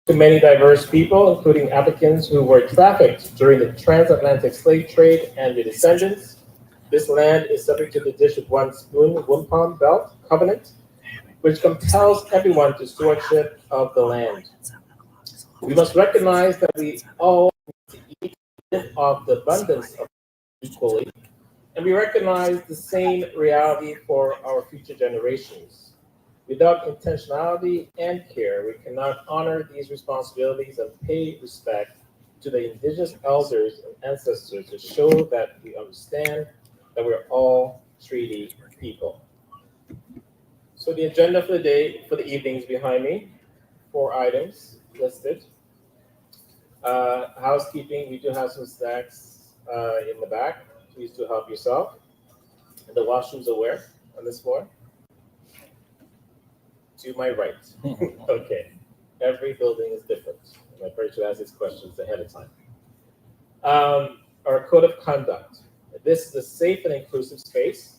to many diverse people, including Africans who were trafficked during the transatlantic slave trade and their descendants. This land is subject to the Dish with One Spoon Wampum Belt Covenant, which compels everyone to stewardship of the land. We must recognize that we all live off the abundance of equally, and we recognize the same reality for our future generations. Without intentionality and care, we cannot honor these responsibilities and pay respect to the indigenous elders and ancestors to show that we understand that we're all treaty people. So the agenda for the day, for the evening is behind me. 4 items listed. Housekeeping, we do have some snacks in the back. Please do help yourself. And the washrooms are where on this floor? To my right. Okay. Every building is different. My person should ask these questions ahead of time. Our code of conduct. This is a safe and inclusive space.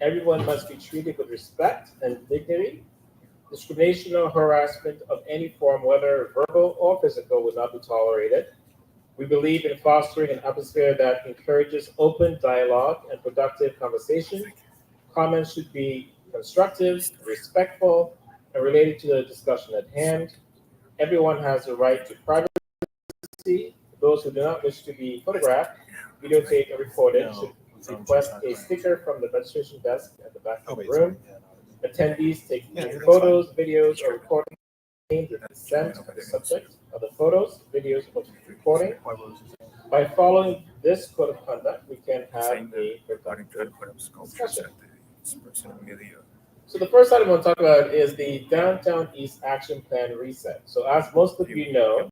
Everyone must be treated with respect and dignity. Discrimination or harassment of any form, whether verbal or physical, will not be tolerated. We believe in fostering an atmosphere that encourages open dialogue and productive conversation. Comments should be constructive, respectful, and related to the discussion at hand. Everyone has the right to privacy. Those who do not wish to be photographed, videotaped, or recorded should request a sticker from the registration desk at the back of the room. Attendees take any photos, videos, or recordings the consent of the subject of the photos, videos, or recording. By following this code of conduct, we can have a productive discussion. So the first item I want to talk about is the Downtown East Action Plan reset. So as most of you know,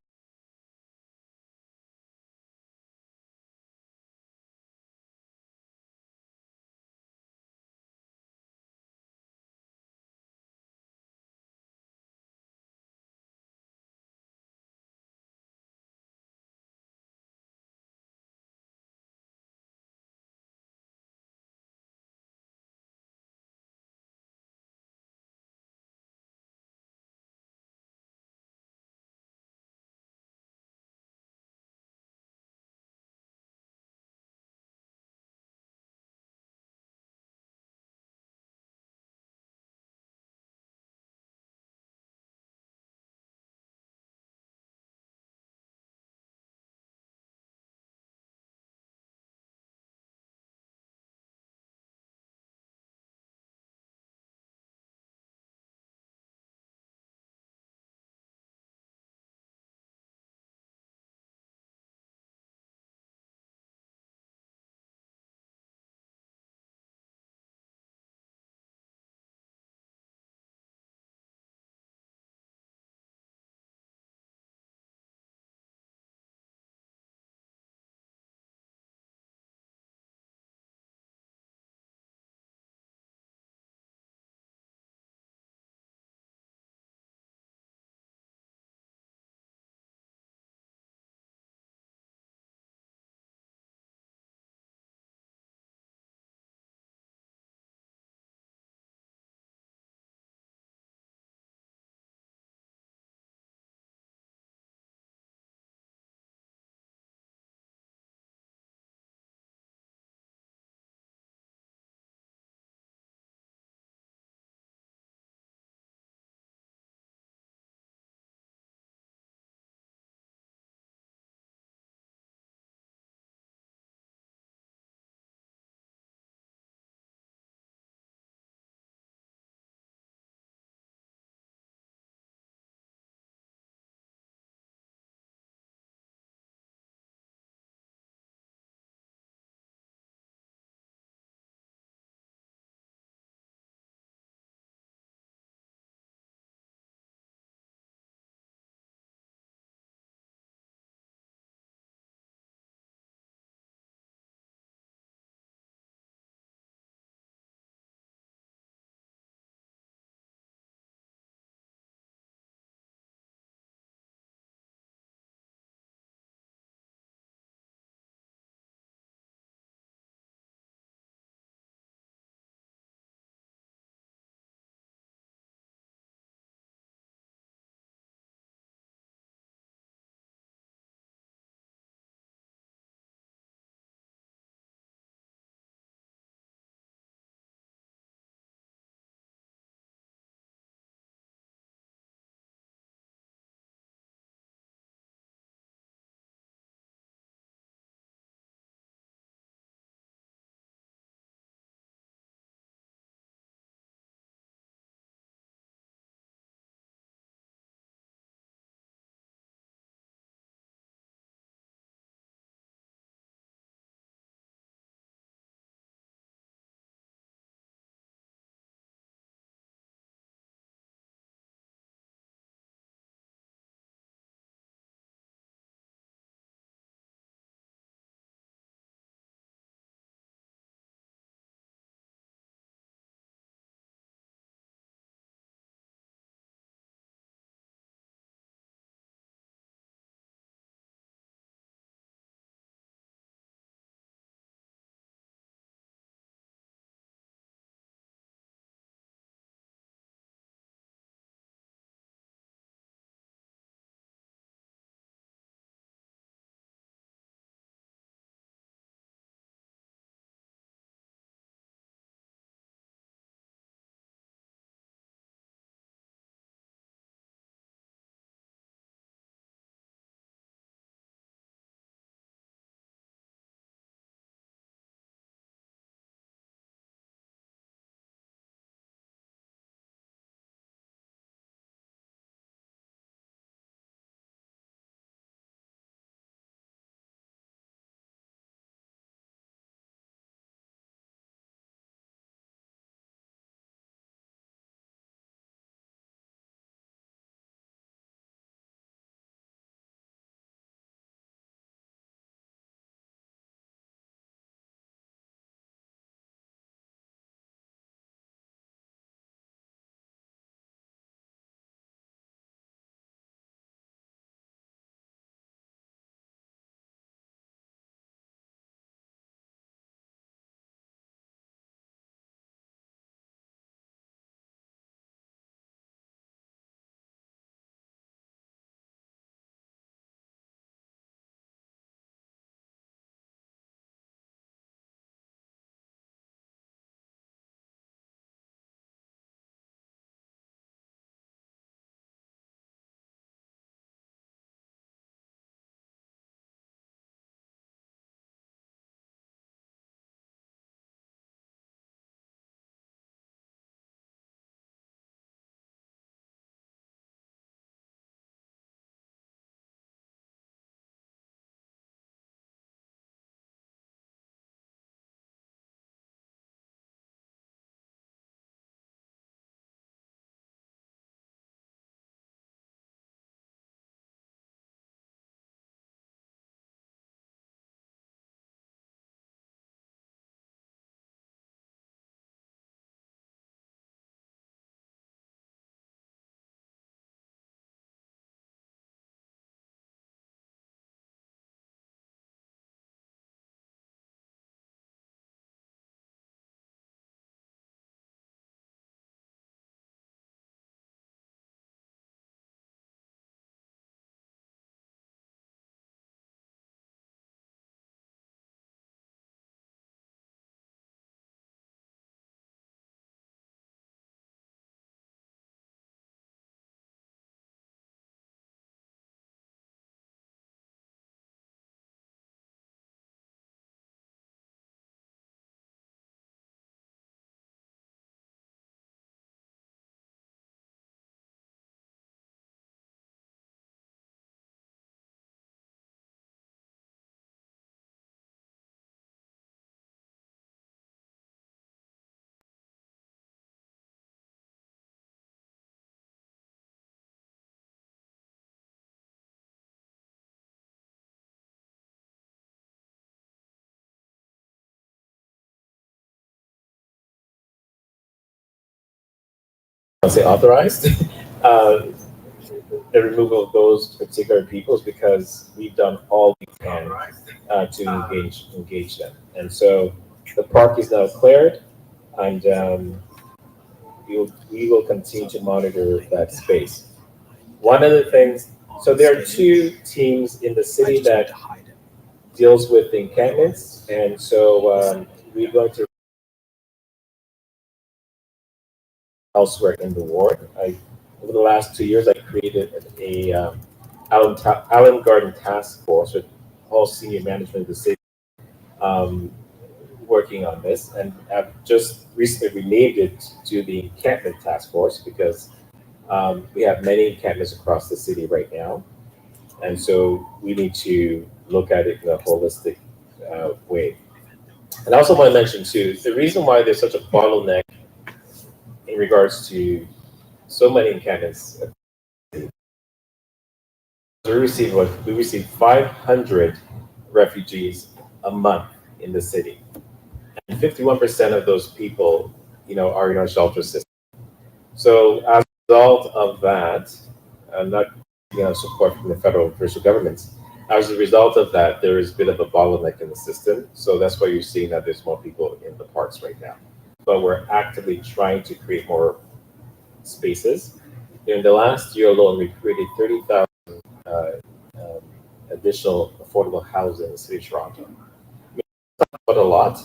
I'll say authorized, uh, the removal of those particular peoples because we've done all we can to engage them. And so the park is now cleared, and we will continue to monitor that space. One of the things, so there are two teams in the city that deals with encampments, and so we're going to elsewhere in the ward. Over the last 2 years, I created a Allen Garden Task Force with all senior management of the city um, working on this, and I've just recently renamed it to the Encampment Task Force because we have many encampments across the city right now, and so we need to look at it in a holistic way. And I also want to mention too, the reason why there's such a bottleneck in regards to so many encampments. We receive 500 refugees a month in the city, and 51% of those people, are in our shelter system. So as a result of that, not support from the federal and provincial governments. As a result of that, there is a bit of a bottleneck in the system. So that's why you're seeing that there's more people in the parks right now. But we're actively trying to create more spaces. In the last year alone, we created 30,000 uh, um, additional affordable housing in the city of Toronto. Not a lot,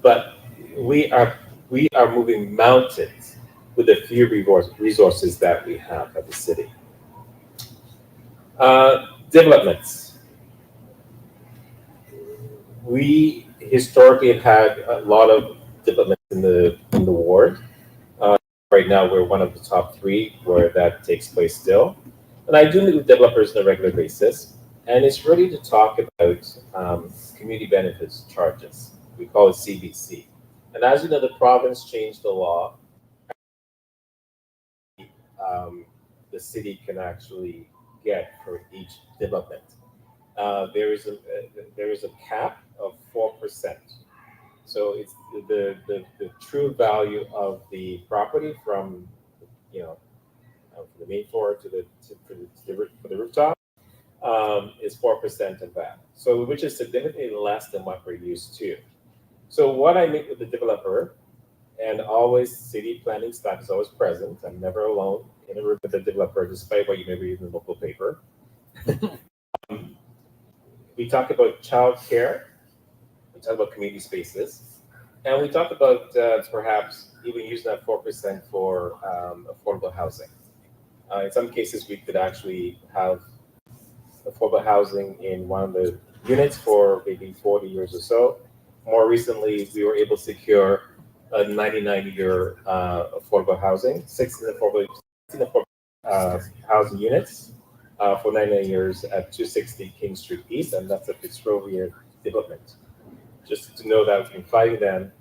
but we are moving mountains with the few resources that we have at the city. Developments. We historically have had a lot of developments in the ward. Right now, we're one of the top three where that takes place still. And I do meet with developers on a regular basis, and it's really to talk about community benefits charges. We call it CBC. And as you know, the province changed the law. Um, the city can actually get for each development. There is a cap of 4%. So it's the true value of the property from from the main floor for the rooftop is 4% of that. So which is significantly less than what we're used to. So what I meet with the developer, and always city planning staff is always present. I'm never alone in a room with the developer, despite what you may read in the local paper. We talk about childcare, we talk about community spaces, and we talk about perhaps even using that 4% for affordable housing. In some cases, we could actually have affordable housing in one of the units for maybe 40 years or so. More recently, we were able to secure a 99-year affordable housing, 16 affordable housing units for 99 years at 260 King Street East, and that's a Fitzrovia development. Just to know that we've been fighting them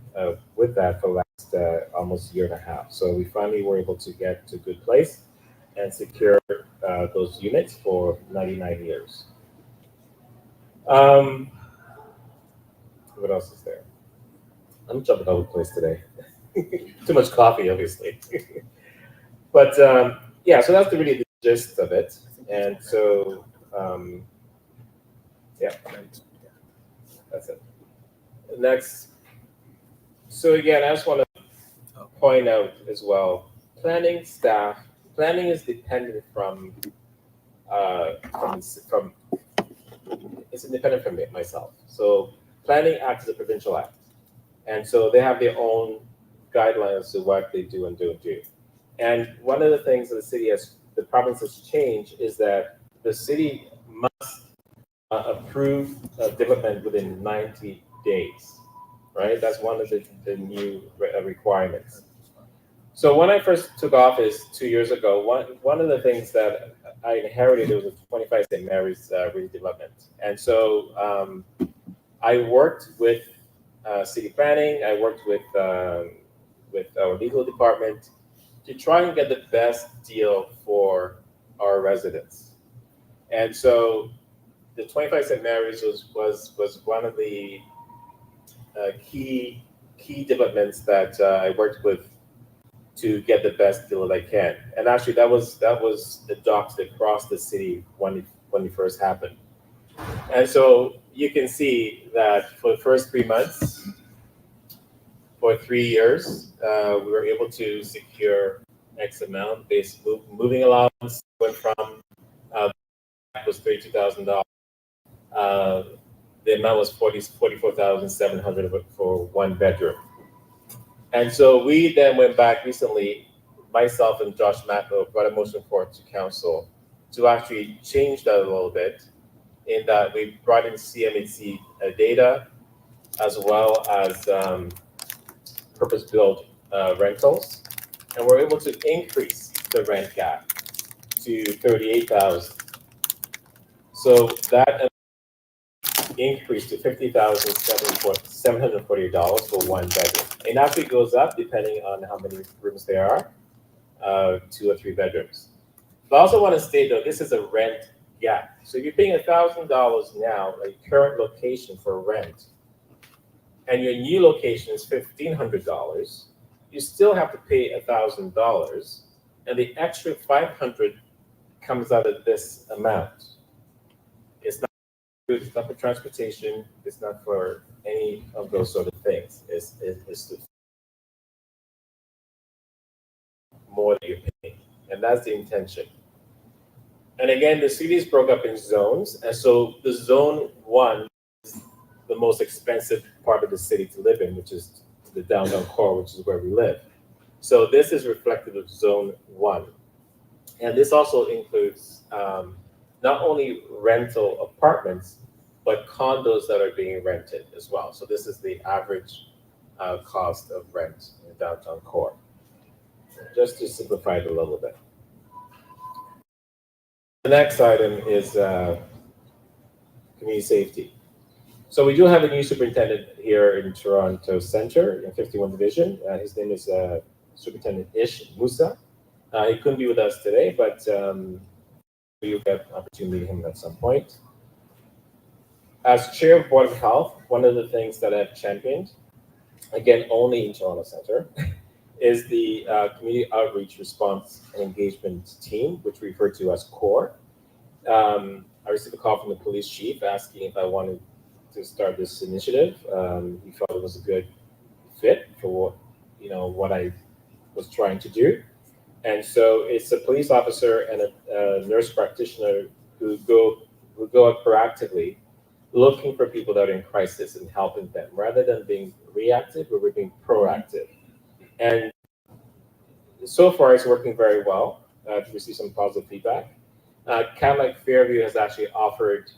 with that for the last almost year and a half. So we finally were able to get to a good place and secure those units for 99 years. What else is there? I'm jumping all over the place today. Too much coffee, obviously. But yeah, so that's really the gist of it. And so, yeah, that's it. Next. So again, I just want to point out as well, planning staff, planning is dependent from it's independent from myself. So planning acts as a provincial act. And so they have their own guidelines to what they do and don't do. And one of the things that the province has changed is that the city must approve development within 90 days, right? That's one of the new requirements. So when I first took office 2 years ago, one of the things that I inherited was a 25 St. Mary's redevelopment. And so I worked with city planning, I worked with our legal department to try and get the best deal for our residents. And so the 25 St. Mary's was one of the key developments that I worked with to get the best deal that I can. And actually, that was adopted across the city when it first happened. And so you can see that for the first 3 months, for 3 years, we were able to secure X amount. Base moving allowance went from was $32,000. The amount was 44,700 for one bedroom. And so we then went back recently, myself and Josh Matlow brought a motion forward to council to actually change that a little bit, in that we brought in CMHC data as well as purpose-built rentals, and we're able to increase the rent gap to 38,000. So that increased to $50,740 for one bedroom. It actually goes up depending on how many rooms there are, 2 or 3 bedrooms. But I also want to state though, this is a rent gap. So if you're paying $1,000 now, a current location for rent, and your new location is $1,500, you still have to pay $1,000, and the extra $500 comes out of this amount. It's not for transportation. It's not for any of those sort of things. It's more that you're paying, and that's the intention. And again, the city is broke up in zones, and so the zone 1 is the most expensive part of the city to live in, which is the downtown core, which is where we live. So this is reflective of zone 1. And this also includes not only rental apartments, but condos that are being rented as well. So this is the average cost of rent in the downtown core, just to simplify it a little bit. The next item is community safety. So we do have a new superintendent here in Toronto Centre in 51 Division. His name is Superintendent Ish Musa. He couldn't be with us today, but you'll get an opportunity to meet him at some point. As chair of Board of Health, one of the things that I've championed, again, only in Toronto Centre, is the Community Outreach Response and Engagement Team, which we refer to as CORE. I received a call from the police chief asking if I wanted to start this initiative. He felt it was a good fit for what I was trying to do. And so it's a police officer and a nurse practitioner who go out proactively looking for people that are in crisis and helping them, rather than being reactive, we're being proactive. And so far it's working very well. I've received some positive feedback. Catholic Fairview has actually offered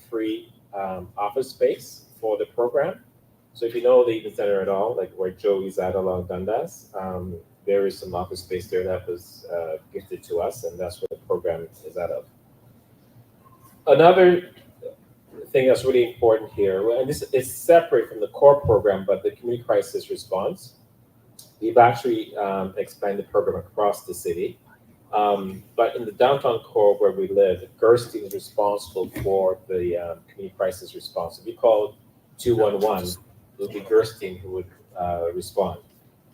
free office space for the program. So if you know the Eden Center at all, like where Joey's at along Dundas, there is some office space there that was gifted to us, and that's where the program is out of. Another thing that's really important here, and this is separate from the core program, but the community crisis response, we've actually expanded the program across the city. But in the downtown core where we live, Gerstein is responsible for the community crisis response. If you call 211, it would be Gerstein who would respond.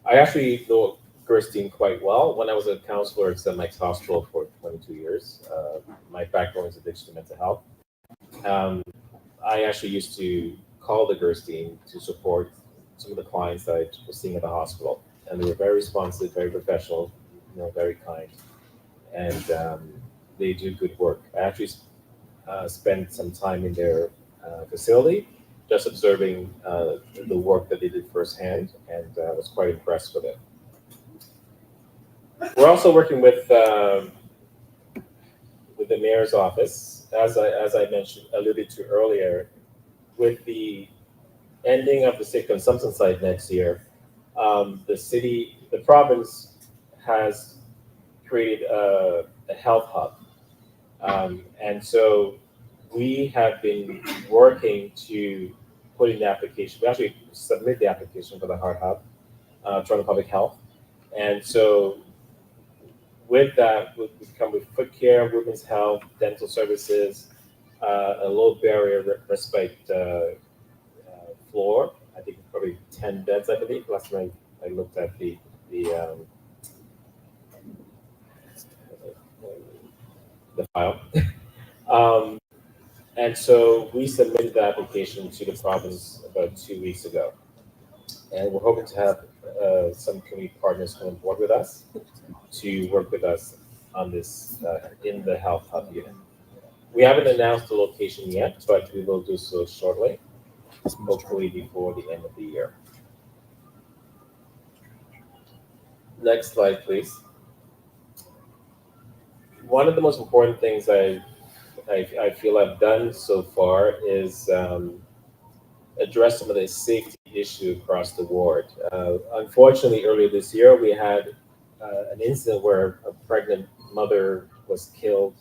I actually know Gerstein quite well. When I was a counselor at St. Mike's Hospital for 22 years, my background is addiction to mental health. I actually used to call the Gerstein to support some of the clients that I was seeing at the hospital. And they were very responsive, very professional, very kind. And they do good work. I actually spent some time in their facility, just observing the work that they did firsthand, and I was quite impressed with it. We're also working with the mayor's office, as I alluded to earlier, with the ending of the state consumption site next year. The province has created a health hub. And so we have been working to put in the application. We actually submit the application for the heart hub, Toronto Public Health. And so with that, we come with foot care, women's health, dental services, a low barrier respite floor. I think probably 10 beds, I believe. Last time I looked at the file. um, and so we submitted the application to the province about 2 weeks ago. And we're hoping to have some community partners come on board with us to work with us on this in the health hub unit. We haven't announced the location yet, but we will do so shortly, hopefully before the end of the year. Next slide, please. One of the most important things I feel I've done so far is address some of the safety issue across the ward. Unfortunately, earlier this year, we had an incident where a pregnant mother was killed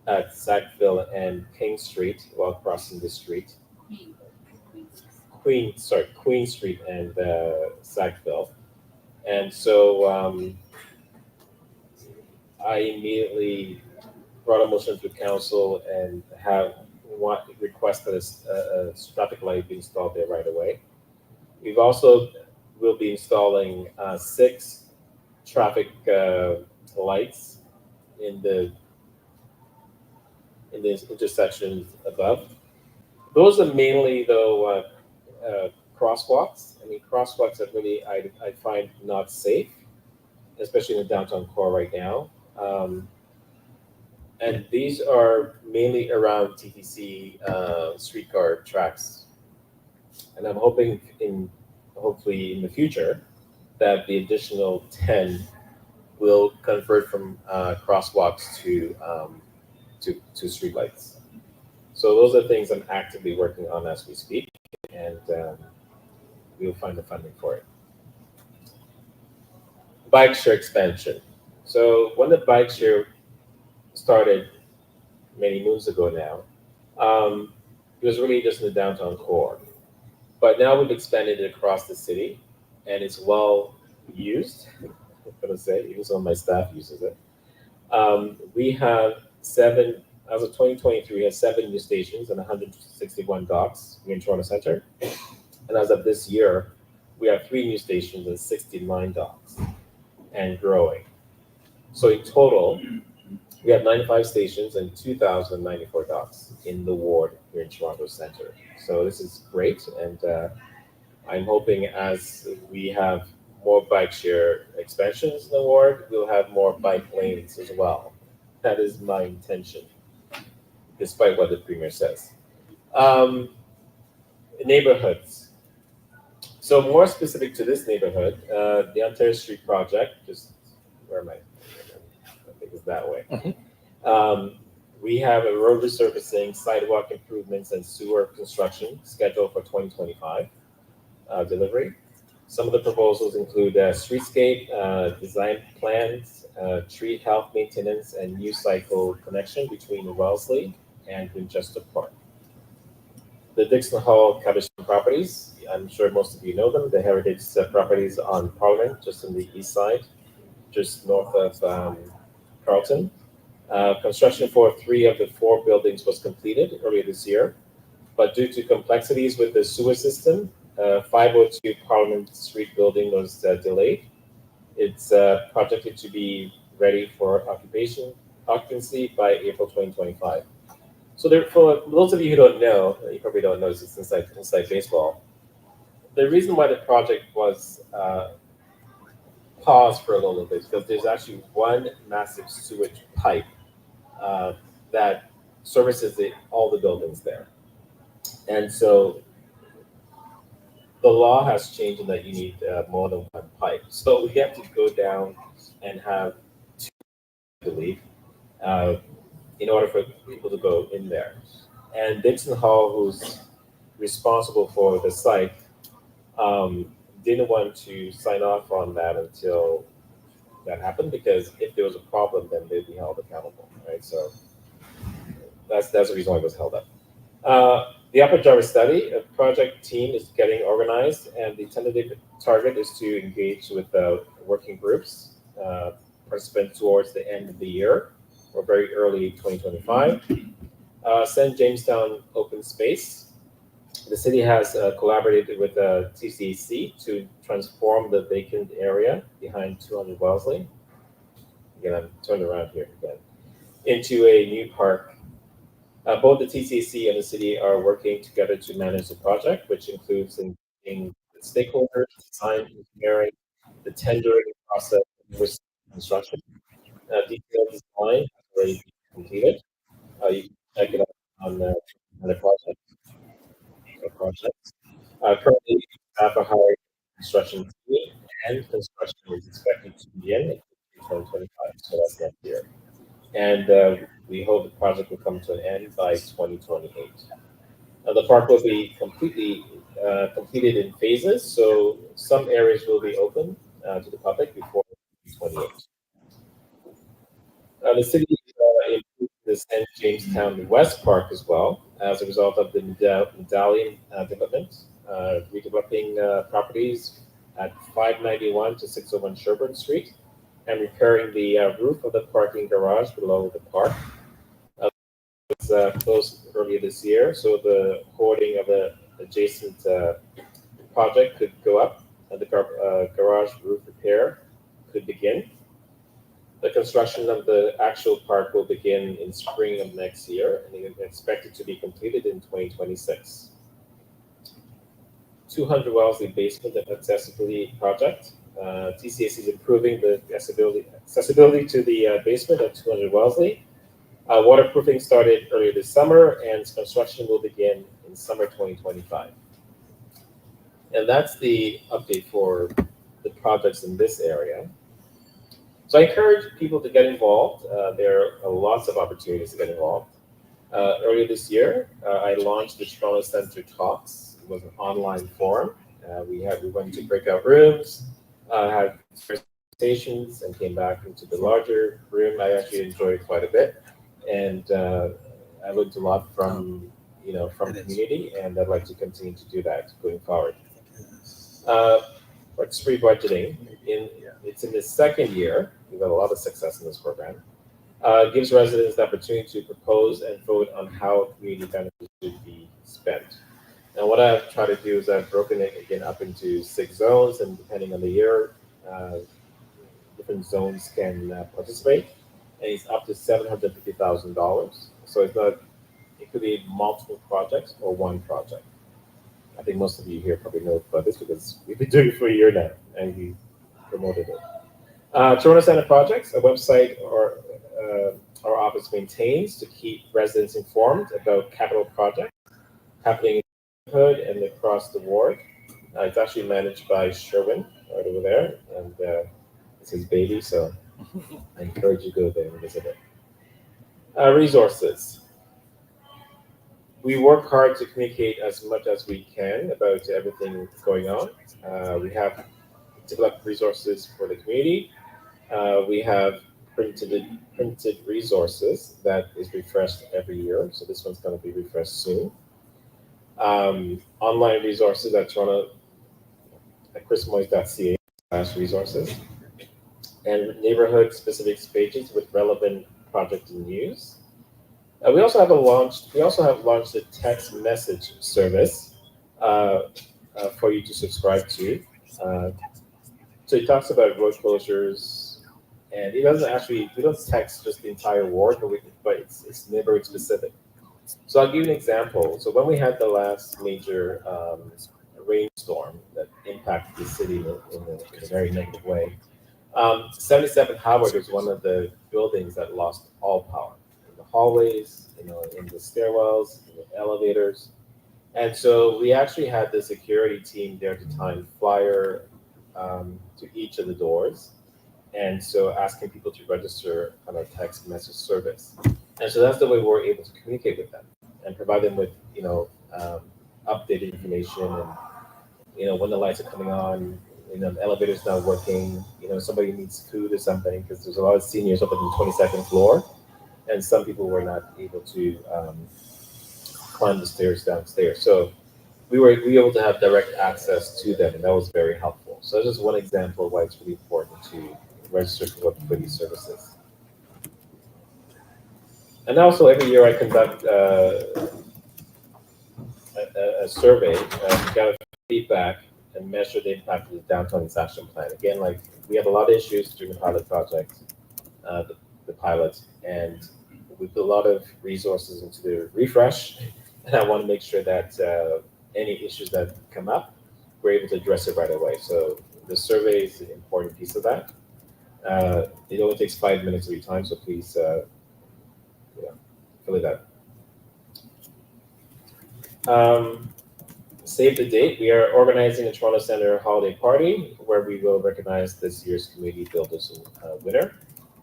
at Sackville and King Street while crossing the street. Queen Street and Sackville. And so I immediately brought a motion to council and requested a traffic light be installed there right away. We've also will be installing 6 traffic lights in the intersections above. Those are mainly though crosswalks. I mean, crosswalks are really I find not safe, especially in the downtown core right now. And these are mainly around TTC streetcar tracks. And I'm hoping hopefully in the future that the additional 10 will convert from crosswalks to streetlights. So those are things I'm actively working on as we speak, and we'll find the funding for it. Bike share expansion. So when the bike share started many moons ago now, it was really just in the downtown core. But now we've expanded it across the city, and it's well used. I'm gonna say, even some of my staff uses it. We have 7, as of 2023, we have 7 new stations and 161 docks here in Toronto Centre. And as of this year, we have 3 new stations and 69 docks, and growing. So in total, we have 95 stations and 2,094 docks in the ward here in Toronto Centre. So this is great, and I'm hoping as we have more bike share expansions in the ward, we'll have more bike lanes as well. That is my intention, despite what the Premier says. Neighborhoods. So more specific to this neighborhood, the Ontario Street project, just, where am I? I think it's that way. We have a road resurfacing, sidewalk improvements, and sewer construction scheduled for 2025 delivery. Some of the proposals include streetscape, design plans, tree health maintenance, and new cycle connection between Wellesley and Winchester Park. The Dixon Hall Cabbagetown properties, I'm sure most of you know them, the heritage properties on Parliament, just on the east side, just north of Carlton. Construction for 3 of the 4 buildings was completed earlier this year, but due to complexities with the sewer system, 502 Parliament Street building was delayed. It's projected to be ready for occupancy by April 2025. So there, for those of you who don't know, you probably don't know, it's inside baseball. The reason why the project was paused for a little bit is because there's actually one massive sewage pipe that services all the buildings there. And so the law has changed in that you need more than one pipe. So we have to go down and have 2, I believe, in order for people to go in there. And Dixon Hall, who's responsible for the site, didn't want to sign off on that until that happened, because if there was a problem, then they'd be held accountable, right? So that's the reason why it was held up. The Upper Jarvis study, a project team is getting organized, and the tentative target is to engage with working groups, participants towards the end of the year or very early 2025. St. Jamestown Open Space. The city has collaborated with TCAC to transform the vacant area behind 200 Wellesley. Again, I'm turned around here again. into a new park. Both the TCAC and the city are working together to manage the project, which includes engaging the stakeholders, design, engineering, the tendering process, and risk construction. Detailed design has already been completed. You can check it out on the project. Currently, staff are hiring construction team, and construction is expected to begin in 2025, so that's next year. And we hope the project will come to an end by 2028. The park will be completed in phases, so some areas will be open to the public before 2028. The city improved the St. Jamestown West Park as well as a result of the medallion development, redeveloping properties at 591 to 601 Sherburne Street and repairing the roof of the parking garage below the park. It was closed earlier this year, so the hoarding of the adjacent project could go up, and the garage roof repair could begin. The construction of the actual park will begin in spring of next year and is expected to be completed in 2026. 200 Wellesley Basement and Accessibility Project. TCAC is improving the accessibility to the basement of 200 Wellesley. Waterproofing started earlier this summer, and construction will begin in summer 2025. And that's the update for the projects in this area. So I encourage people to get involved. There are lots of opportunities to get involved. Earlier this year, I launched the Toronto Center Talks. It was an online forum. We went to breakout rooms, had presentations, and came back into the larger room. I actually enjoyed it quite a bit, and I learned a lot from the community, and I'd like to continue to do that going forward. Free budgeting. It's in the second year. We've had a lot of success in this program. Gives residents the opportunity to propose and vote on how community benefits should be spent. And what I've tried to do is I've broken it again up into 6 zones, and depending on the year, different zones can participate. And it's up to $750,000. So it could be multiple projects or one project. I think most of you here probably know about this because we've been doing it for a year now, and we promoted it. Toronto Center Projects, a website our office maintains to keep residents informed about capital projects happening in the neighborhood and across the ward. It's actually managed by Sherwin right over there, and it's his baby, so I encourage you to go there and visit it. Resources. We work hard to communicate as much as we can about everything that's going on. We have developed resources for the community. We have printed resources that is refreshed every year. So this one's going to be refreshed soon. Online resources at Toronto at chrismoise.ca /resources, and neighborhood specific pages with relevant project news. We also have launched a text message service for you to subscribe to. So it talks about road closures, and it doesn't actually, we don't text just the entire ward, but it's neighborhood specific. So I'll give you an example. So when we had the last major rainstorm that impacted the city in a very negative way, 77 Howard was one of the buildings that lost all power. In the hallways, in the stairwells, in the elevators. And so we actually had the security team there to time flyer to each of the doors. And so asking people to register on our text message service. And so that's the way we're able to communicate with them and provide them with, updated information and, when the lights are coming on, the elevator's not working, somebody needs food or something, because there's a lot of seniors up on the 22nd floor. And some people were not able to climb the stairs downstairs. So we were able to have direct access to them, and that was very helpful. So that's just one example of why it's really important to register for these services. And also every year I conduct a survey to gather feedback and measure the impact of the downtown East action plan. Again, like we had a lot of issues during the pilot project, the pilot, and we put a lot of resources into the refresh, and I want to make sure that any issues that come up, we're able to address it right away. So the survey is an important piece of that. It only takes 5 minutes of your time, so please, fill it out. Save the date. We are organizing a Toronto Centre holiday party where we will recognize this year's Community Builders winner.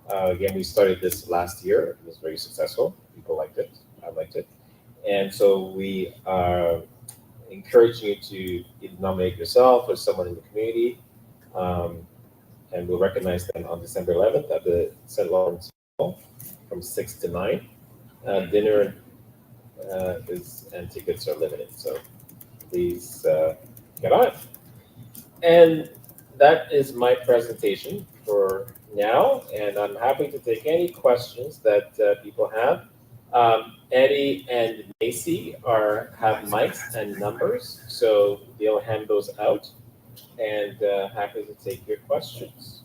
Again, we started this last year. It was very successful. People liked it. I liked it. And so we are encouraging you to either nominate yourself or someone in the community. And we'll recognize them on December 11th at the St. Lawrence Hall from 6 to 9. Dinner and tickets are limited. So please get on it. And that is my presentation for now, and I'm happy to take any questions that people have. Eddie and Macy have mics and numbers, so they'll hand those out, and happy to take your questions.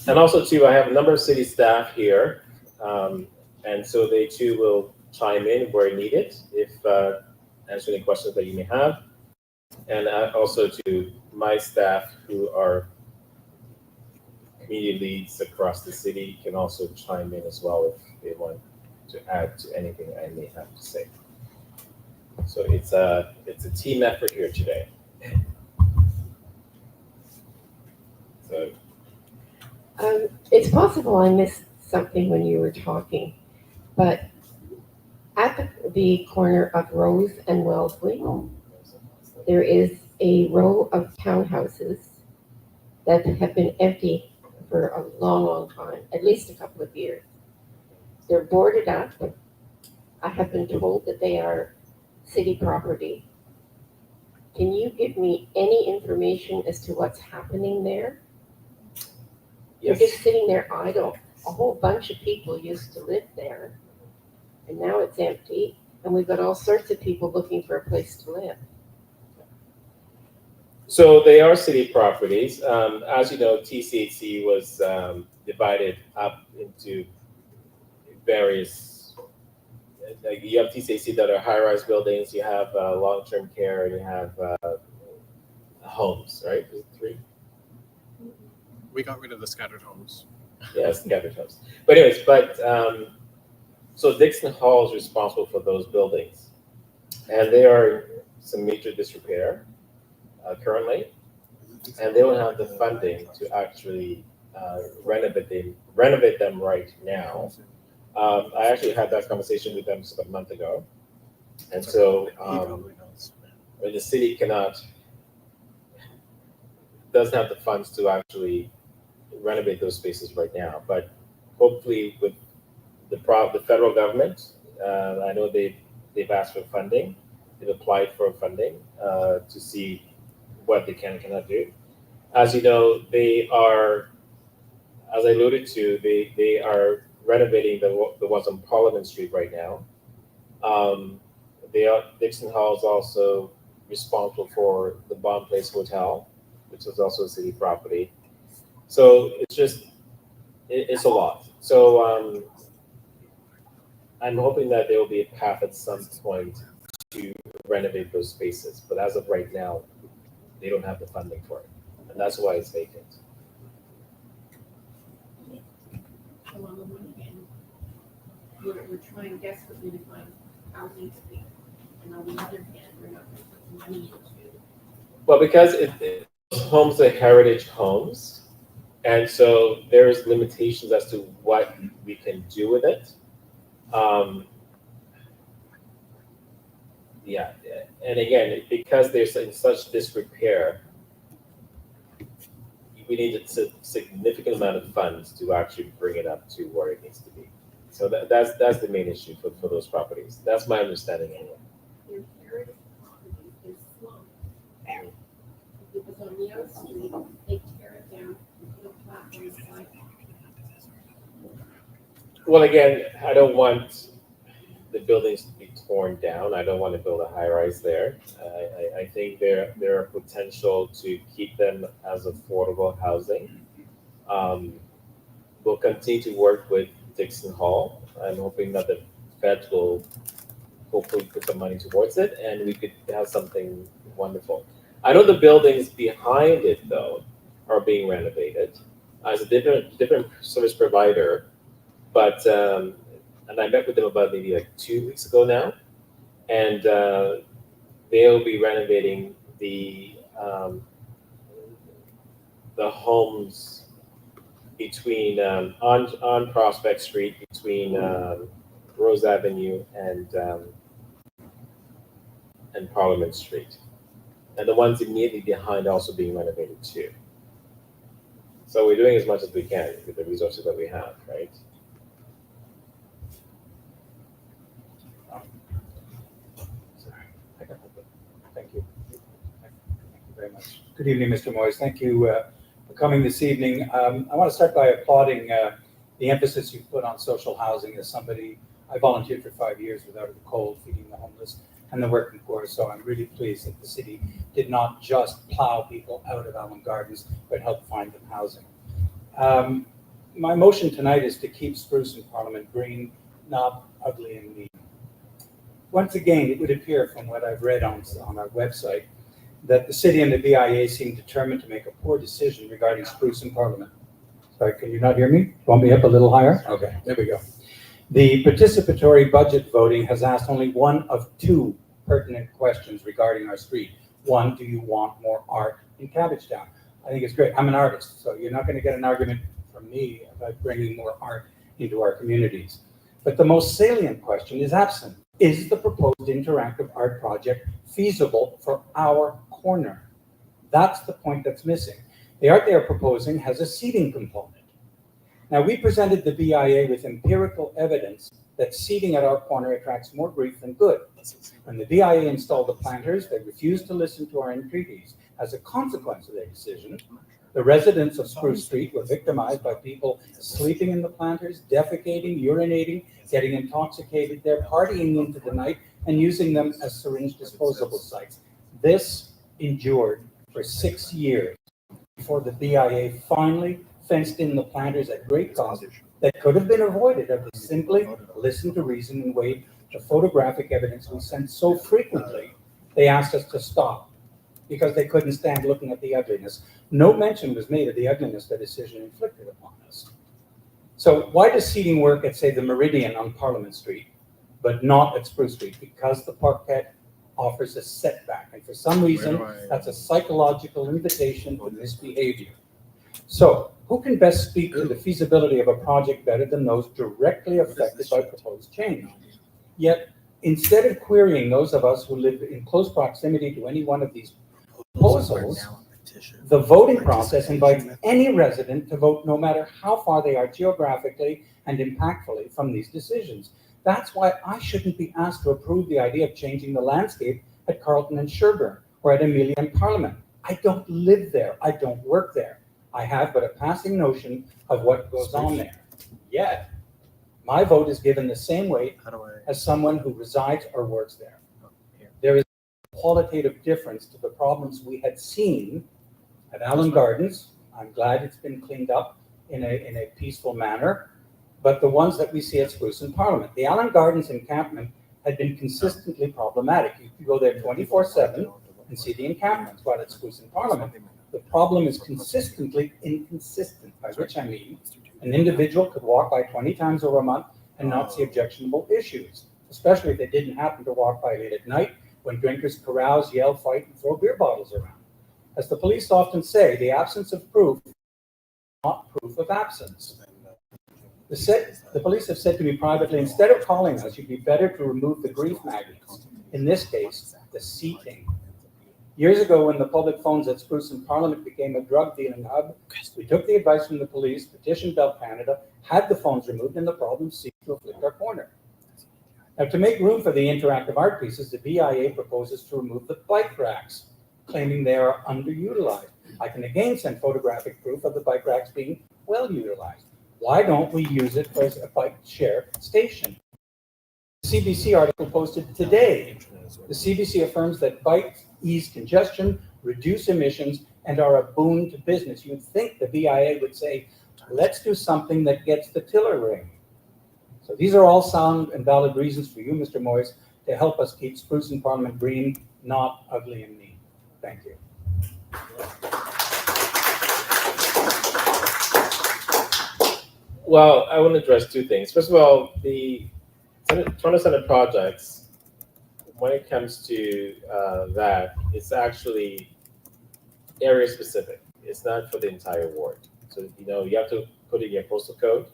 And also, too, I have a number of city staff here, and so they too will chime in where needed if answer any questions that you may have. And also to my staff who are community leads across the city can also chime in as well if they want to add to anything I may have to say. So it's a team effort here today. So it's possible I missed something when you were talking, but at the corner of Rose and Wellesley, there is a row of townhouses that have been empty for a long, long time, at least a couple of years. They're boarded up. I have been told that they are city property. Can you give me any information as to what's happening there? yes. They're just sitting there idle. A whole bunch of people used to live there, and now it's empty, and we've got all sorts of people looking for a place to live. So they are city properties. As you know, TCHC was divided up into various, like you have TCHC that are high-rise buildings, you have long-term care, and you have homes, right? Is it 3? We got rid of the scattered homes. Yes, scattered homes. But anyways, so Dixon Hall is responsible for those buildings, and they are in some major disrepair currently, and they don't have the funding to actually renovate them right now. I actually had that conversation with them a month ago, and so the city doesn't have the funds to actually renovate those spaces right now. But hopefully, with the federal government, I know they've asked for funding. They've applied for funding to see what they can and cannot do. As you know, they are, as I alluded to, they are renovating the ones on Parliament Street right now. Dixon Hall is also responsible for the Bond Place Hotel, which is also a city property. So it's a lot. So I'm hoping that there will be a path at some point to renovate those spaces. But as of right now, they don't have the funding for it. And that's why it's vacant. So on the one hand, we're trying desperately to find housing for people. And on the other hand, we're not going to put the money into. Well, because homes are heritage homes, and so there's limitations as to what we can do with it. Yeah, and again, because there's in such disrepair, we need a significant amount of funds to actually bring it up to where it needs to be. So that's the main issue for those properties. That's my understanding anyway. Your heritage property is slum. If it was on Yale Street, they tear it down and put a plaque on the side. Well, again, I don't want the buildings to be torn down. I don't want to build a high rise there. I think there are potential to keep them as affordable housing. we'll continue to work with Dixon Hall. I'm hoping that the Fed will hopefully put some money towards it, and we could have something wonderful. I know the buildings behind it, though, are being renovated as a different service provider, but and I met with them about maybe like 2 weeks ago now, and they'll be renovating the homes between on Prospect Street between Rose Avenue and Parliament Street, and the ones immediately behind also being renovated too. So we're doing as much as we can with the resources that we have, right? Sorry, I got it. Thank you. Thank you very much. Good evening, Mr. Moyes. Thank you for coming this evening. I want to start by applauding the emphasis you put on social housing. As somebody, I volunteered for 5 years without a cold, feeding the homeless and the working poor. So I'm really pleased that the city did not just plow people out of Allen Gardens, but help find them housing. My motion tonight is to keep Spruce and Parliament green, not ugly and mean. Once again, it would appear from what I've read on our website that the city and the BIA seem determined to make a poor decision regarding Spruce and Parliament. Sorry, can you not hear me? Want me up a little higher? Okay, there we go. The participatory budget voting has asked only one of two pertinent questions regarding our street. One, do you want more art in Cabbagetown? I think it's great. I'm an artist, so you're not going to get an argument from me about bringing more art into our communities. But the most salient question is absent. Is the proposed interactive art project feasible for our corner? That's the point that's missing. The art they are proposing has a seating component. Now, we presented the BIA with empirical evidence that seating at our corner attracts more grief than good. When the BIA installed the planters, they refused to listen to our entreaties. As a consequence of their decision, the residents of Spruce Street were victimized by people sleeping in the planters, defecating, urinating, getting intoxicated there, partying into the night, and using them as syringe disposable sites. This endured for 6 years before the BIA finally fenced in the planters at great cost that could have been avoided if they simply listened to reason and weighed the photographic evidence we sent so frequently. They asked us to stop because they couldn't stand looking at the ugliness. No mention was made of the ugliness the decision inflicted upon us. So why does seating work at, say, the Meridian on Parliament Street, but not at Spruce Street? Because the parquet offers a setback, and for some reason, that's a psychological invitation to misbehavior. So who can best speak to the feasibility of a project better than those directly affected by proposed change? Yet, instead of querying those of us who live in close proximity to any one of these proposals, the voting process invites any resident to vote no matter how far they are geographically and impactfully from these decisions. That's why I shouldn't be asked to approve the idea of changing the landscape at Carlton and Sherburne or at Amelia and Parliament. I don't live there. I don't work there. I have but a passing notion of what goes on there. Yet, my vote is given the same weight as someone who resides or works there. There is a qualitative difference to the problems we had seen at Allen Gardens. I'm glad it's been cleaned up in a peaceful manner, but the ones that we see at Spruce and Parliament. The Allen Gardens encampment had been consistently problematic. You could go there 24/7 and see the encampments, while at Spruce and Parliament, the problem is consistently inconsistent, by which I mean an individual could walk by 20 times over a month and not see objectionable issues, especially if they didn't happen to walk by late at night when drinkers carouse, yell, fight, and throw beer bottles around. As the police often say, the absence of proof is not proof of absence. The police have said to me privately, instead of calling us, you'd be better to remove the grief magnets. In this case, the seating. Years ago, when the public phones at Spruce and Parliament became a drug dealing hub, we took the advice from the police, petitioned Bell Canada, had the phones removed, and the problem ceased to afflict our corner. Now, to make room for the interactive art pieces, the BIA proposes to remove the bike racks, claiming they are underutilized. I can again send photographic proof of the bike racks being well utilized. Why don't we use it as a bike share station? The CBC article posted today. The CBC affirms that bikes ease congestion, reduce emissions, and are a boon to business. You'd think the BIA would say, let's do something that gets the tiller ring. So these are all sound and valid reasons for you, Mr. Moyes, to help us keep Spruce and Parliament green, not ugly and neat. Thank you. Well, I want to address two things. First of all, the Toronto Center projects, when it comes to that, it's actually area specific. It's not for the entire ward. So, you have to put in your postal code.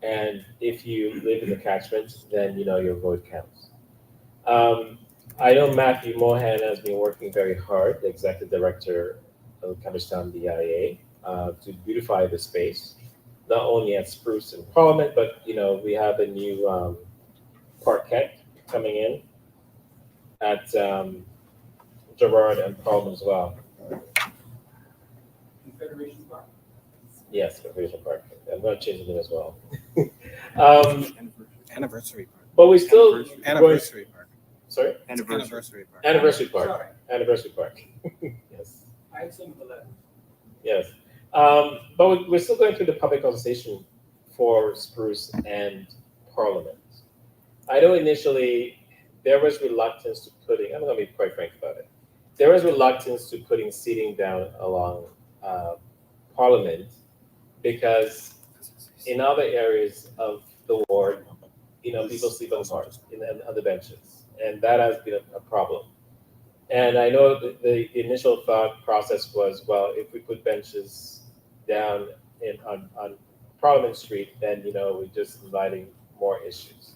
And if you live in the catchment, then, your vote counts. I know Matthew Mohan has been working very hard, the executive director of Cabbagetown BIA, to beautify the space, not only at Spruce and Parliament, but, we have a new parquet coming in at Gerard and Parliament as well. Confederation Park. Yes, Confederation Park. I'm going to change the name as well. Anniversary park. But we still Anniversary park. Sorry, Anniversary park. Anniversary Park. Sorry. Anniversary Park. Yes. I had some of the letters. Yes. But we're still going through the public consultation for Spruce and Parliament. I know initially there was reluctance to putting, I'm going to be quite frank about it, there was reluctance to putting seating down along Parliament because in other areas of the ward, people sleep on cars on the benches, and that has been a problem. And I know the initial thought process was, well, if we put benches down on Parliament Street, then we're just inviting more issues.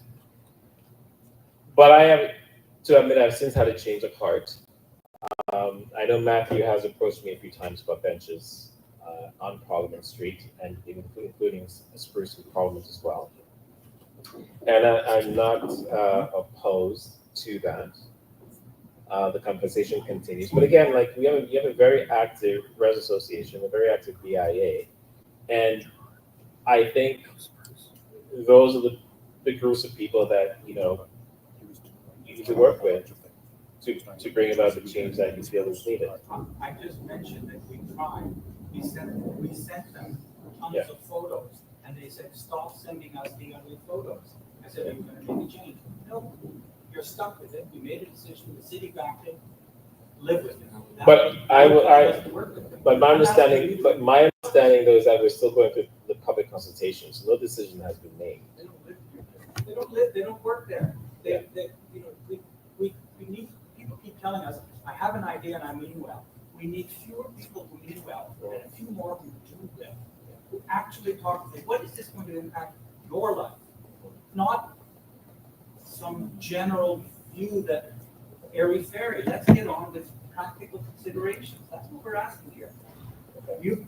But I have to admit, I've since had a change of heart. I know Matthew has approached me a few times about benches on Parliament Street, and including Spruce and Parliament as well. And I'm not opposed to that. The conversation continues, but again, like we have a very active res association, a very active BIA, and I think those are the groups of people that you need to work with to bring about the change that you feel is needed. I just mentioned that we tried. We sent them tons of photos, and they said, "Stop sending us the ugly photos." I said, "Are you going to make a change?" No, you're stuck with it. We made a decision. The city backed it. Live with it. But my understanding though is that we're still going through the public consultation, so no decision has been made. They don't live here. They don't live. They don't work there. We need. People keep telling us, "I have an idea and I mean well." We need fewer people who mean well and a few more who do well, who actually talk and say, "What is this going to impact your life?" Not some general view that airy-fairy. Let's get on with practical considerations. That's what we're asking here.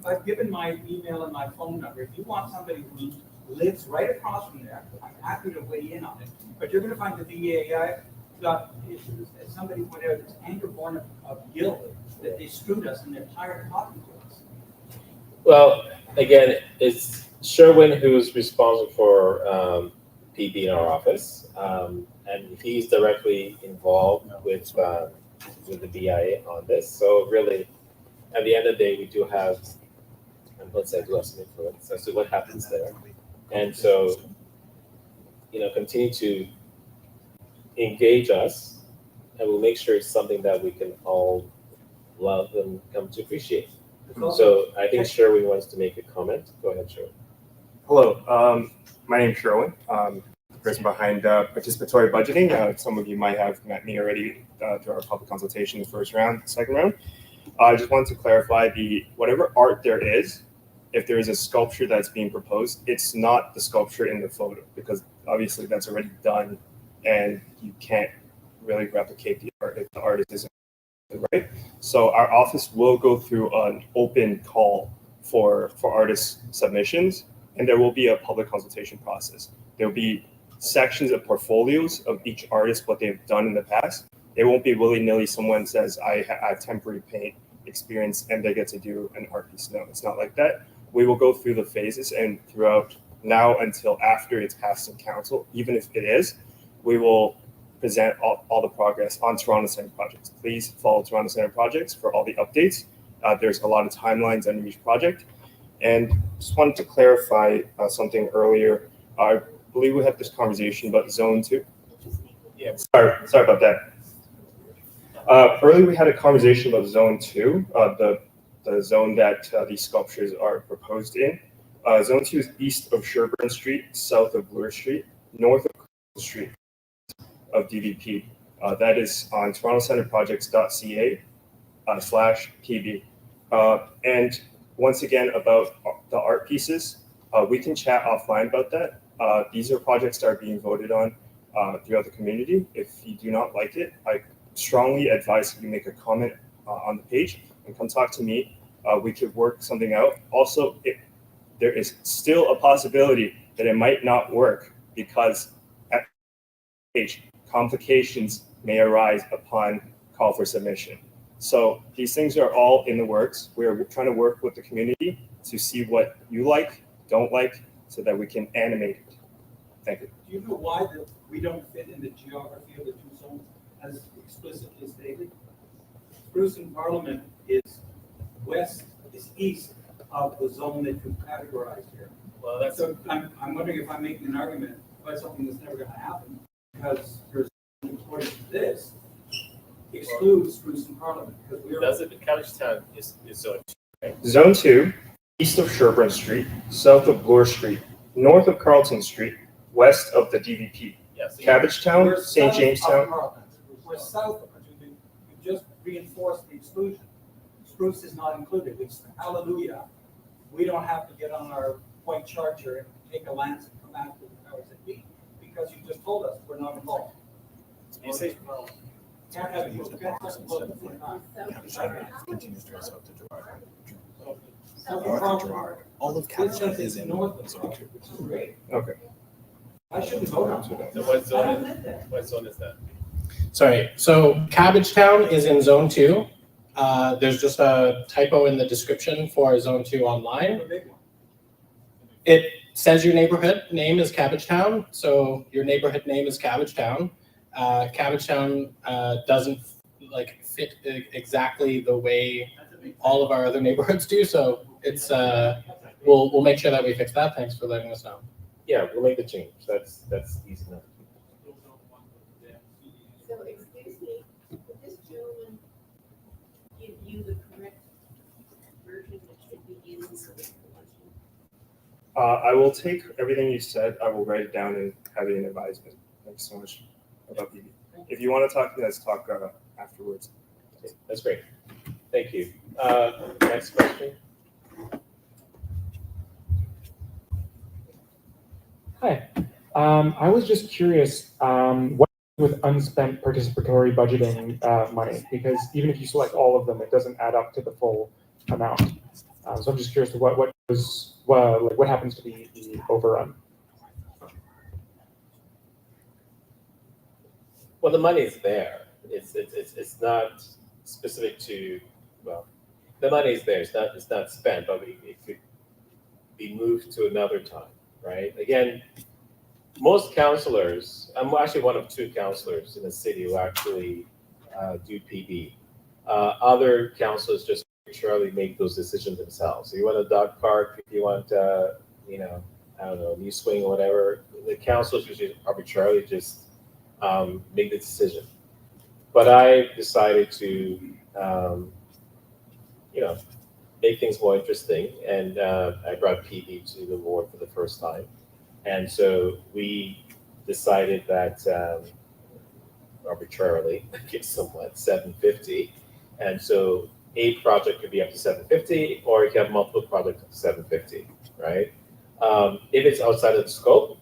I've given my email and my phone number. If you want somebody who lives right across from there, I'm happy to weigh in on it. But you're going to find the VAI got issues, as somebody pointed out, it's anger born of guilt that they screwed us and they're tired of talking to us. Well, again, it's Sherwin who's responsible for PP in our office, and he's directly involved with the BIA on this. So really, at the end of the day, we do have, and let's say, do have some influence as to what happens there. And so, continue to engage us, and we'll make sure it's something that we can all love and come to appreciate. So I think Sherwin wants to make a comment. Go ahead, Sherwin. Hello, my name is Sherwin. I'm the person behind participatory budgeting. Some of you might have met me already through our public consultation, the first round, the second round. I just wanted to clarify whatever art there is, if there is a sculpture that's being proposed, it's not the sculpture in the photo, because obviously that's already done and you can't really replicate the art if the artist isn't right. So our office will go through an open call for artist submissions, and there will be a public consultation process. There will be sections of portfolios of each artist, what they've done in the past. It won't be willy-nilly someone says, I have temporary paint experience and they get to do an art piece. No, it's not like that. We will go through the phases, and throughout now until after it's passed in council, even if it is, we will present all the progress on Toronto Centre projects. Please follow Toronto Centre projects for all the updates. There's a lot of timelines on each project. And just wanted to clarify something earlier. I believe we had this conversation about Zone 2. Yeah. Sorry about that. Earlier we had a conversation about Zone 2, the zone that these sculptures are proposed in. Zone 2 is east of Sherburne Street, south of Bloor Street, north of Crystal Street of DVP. That is on torontocenterprojects.ca /PB. And once again, about the art pieces, we can chat offline about that. These are projects that are being voted on throughout the community. If you do not like it, I strongly advise that you make a comment on the page and come talk to me. We could work something out. Also, there is still a possibility that it might not work because at page complications may arise upon call for submission. So these things are all in the works. We're trying to work with the community to see what you like, don't like, so that we can animate it. Thank you. Do you know why we don't fit in the geography of the two zones as explicitly stated? Spruce and Parliament is east of the zone that you've categorized here. Well, that's So I'm wondering if I'm making an argument about something that's never going to happen because your zone, according to this, excludes Spruce and Parliament because we're. does it. Cabbagetown is Zone 2, right? Zone 2, east of Sherburne Street, south of Bloor Street, north of Carlton Street, west of the DVP. Yes. Cabbagetown, We're St. south of Jamestown. Parliament. We're south of it. You just reinforced the exclusion. Spruce is not included. It's hallelujah. We don't have to get on our point charger and take a lance and come after the powers that be because you just told us we're not involved. You say Can't have you can't have both at the same time. All of This Cabbagetown says is it's in north of Zone 2. which is great. Okay. I shouldn't vote on it. so what I zone don't is, live there. what zone is that? Sorry, so Cabbagetown is in Zone 2. There's just a typo in the description for Zone 2 online. The big one. It says your neighborhood name is Cabbagetown, so your neighborhood name is Cabbagetown. Cabbagetown doesn't like fit exactly the way all of our other neighborhoods do, so it's we'll make sure that we fix that. Thanks for letting us know. Yeah, we'll make the change. That's easy enough. So, excuse me, would this gentleman give you the correct version that should be in the resolution? I will take everything you said. I will write it down and have it in advisement. Thanks so much about BB. If you want to talk, let's talk afterwards. Okay, that's great. Thank you. Next question. Hi. I was just curious, what with unspent participatory budgeting money? Because even if you select all of them, it doesn't add up to the full amount. So I'm just curious to what happens to the overrun? Well, the money is there. It's not specific to, well, the money is there. It's not spent, but it could be moved to another time, right? Again, most councillors, I'm actually one of 2 councillors in the city who actually do PD. Other councillors just arbitrarily make those decisions themselves. So you want a dog park, if you want, I don't know, new swing or whatever, the councillors usually arbitrarily just make the decision. But I decided to, make things more interesting, and I brought PD to the board for the first time. And so we decided that arbitrarily, somewhat, 750. And so a project could be up to 750, or you can have multiple projects up to 750, right? If it's outside of the scope,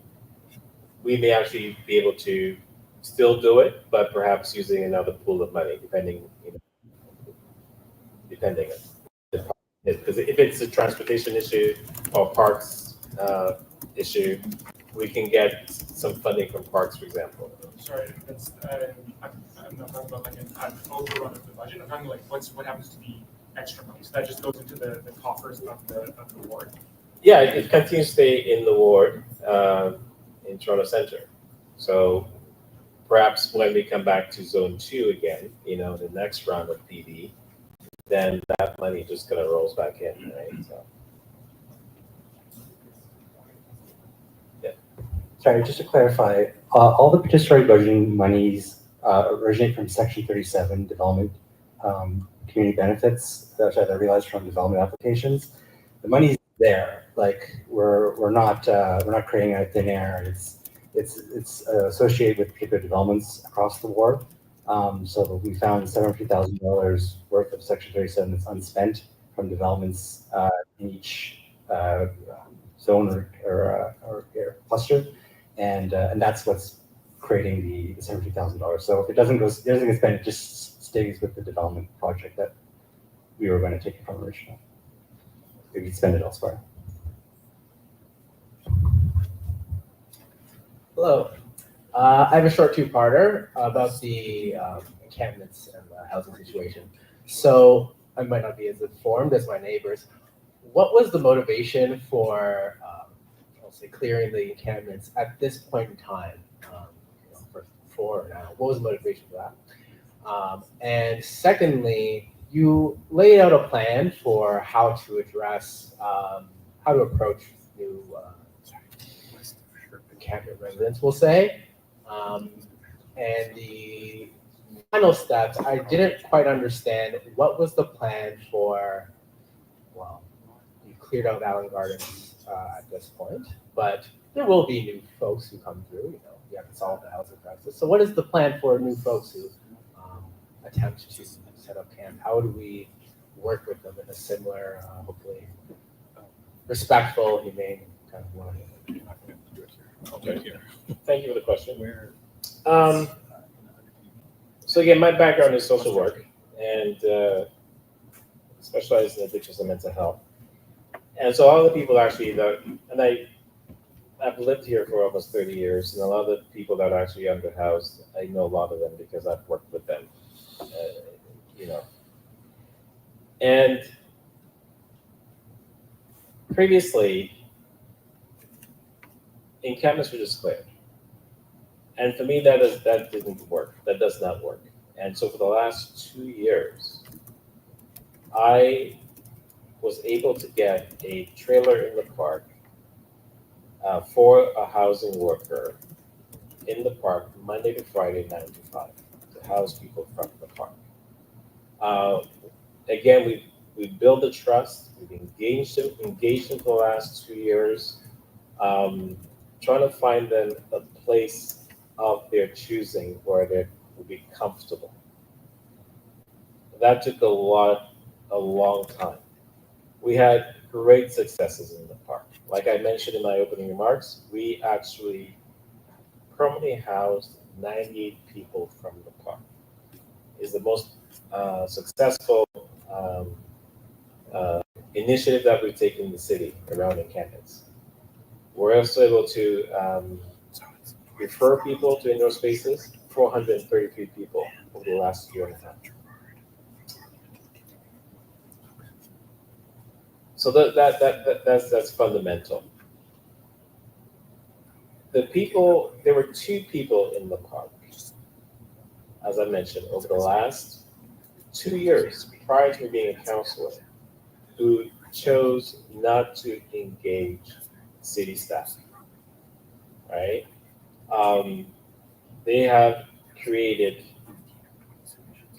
we may actually be able to still do it, but perhaps using another pool of money, depending. Because if it's a transportation issue or parks issue, we can get some funding from parks, for example. Sorry, that's I'm not talking about like an overrun of the budget. I'm talking like what happens to the extra money. So that just goes into the coffers of the ward. Yeah, it continues to stay in the ward in Toronto Centre. So perhaps when we come back to Zone 2 again, the next round of PD, then that money just kind of rolls back in, right? So. Sorry, just to clarify, all the participatory budgeting monies originate from Section 37 development community benefits that I realized from development applications. The money's there. Like we're not creating out of thin air. It's associated with particular developments across the board. So we found $750,000 worth of Section 37 that's unspent from developments in each zone or cluster, and that's what's creating the $750,000. So if it doesn't get spent, it just stays with the development project that we were going to take it from originally. We could spend it elsewhere. Hello. I have a short two-parter about the encampments and the housing situation. So I might not be as informed as my neighbors. What was the motivation for, I'll say, clearing the encampments at this point in time? For now, what was the motivation for that? And secondly, you laid out a plan for how to address, how to approach new encampment residents, we'll say. And the final steps, I didn't quite understand what was the plan for, well, you cleared out Allen Gardens at this point, but there will be new folks who come through, you know, you have to solve the housing crisis. So what is the plan for new folks who attempt to set up camp? How do we work with them in a similar, hopefully, respectful, humane kind of way? Okay. Thank you for the question. So again, my background is social work and specialized in addictions and mental health. And so all the people actually that, and I've lived here for almost 30 years, and a lot of the people that are actually underhoused, I know a lot of them because I've worked with them, you know. And previously, encampments were just cleared. And for me, that didn't work. That does not work. And so for the last 2 years, I was able to get a trailer in the park for a housing worker in the park Monday to Friday, 9 to 5, to house people from the park. Again, we built the trust. We've engaged them for the last 2 years, trying to find them a place of their choosing where they would be comfortable. That took a long time. We had great successes in the park. Like I mentioned in my opening remarks, we actually permanently housed 98 people from the park. It's the most successful initiative that we've taken in the city around encampments. We're also able to refer people to indoor spaces, 433 people over the last year and a half. So that's fundamental. There were 2 people in the park, as I mentioned, over the last 2 years prior to me being a counselor, who chose not to engage city staff, right? They have created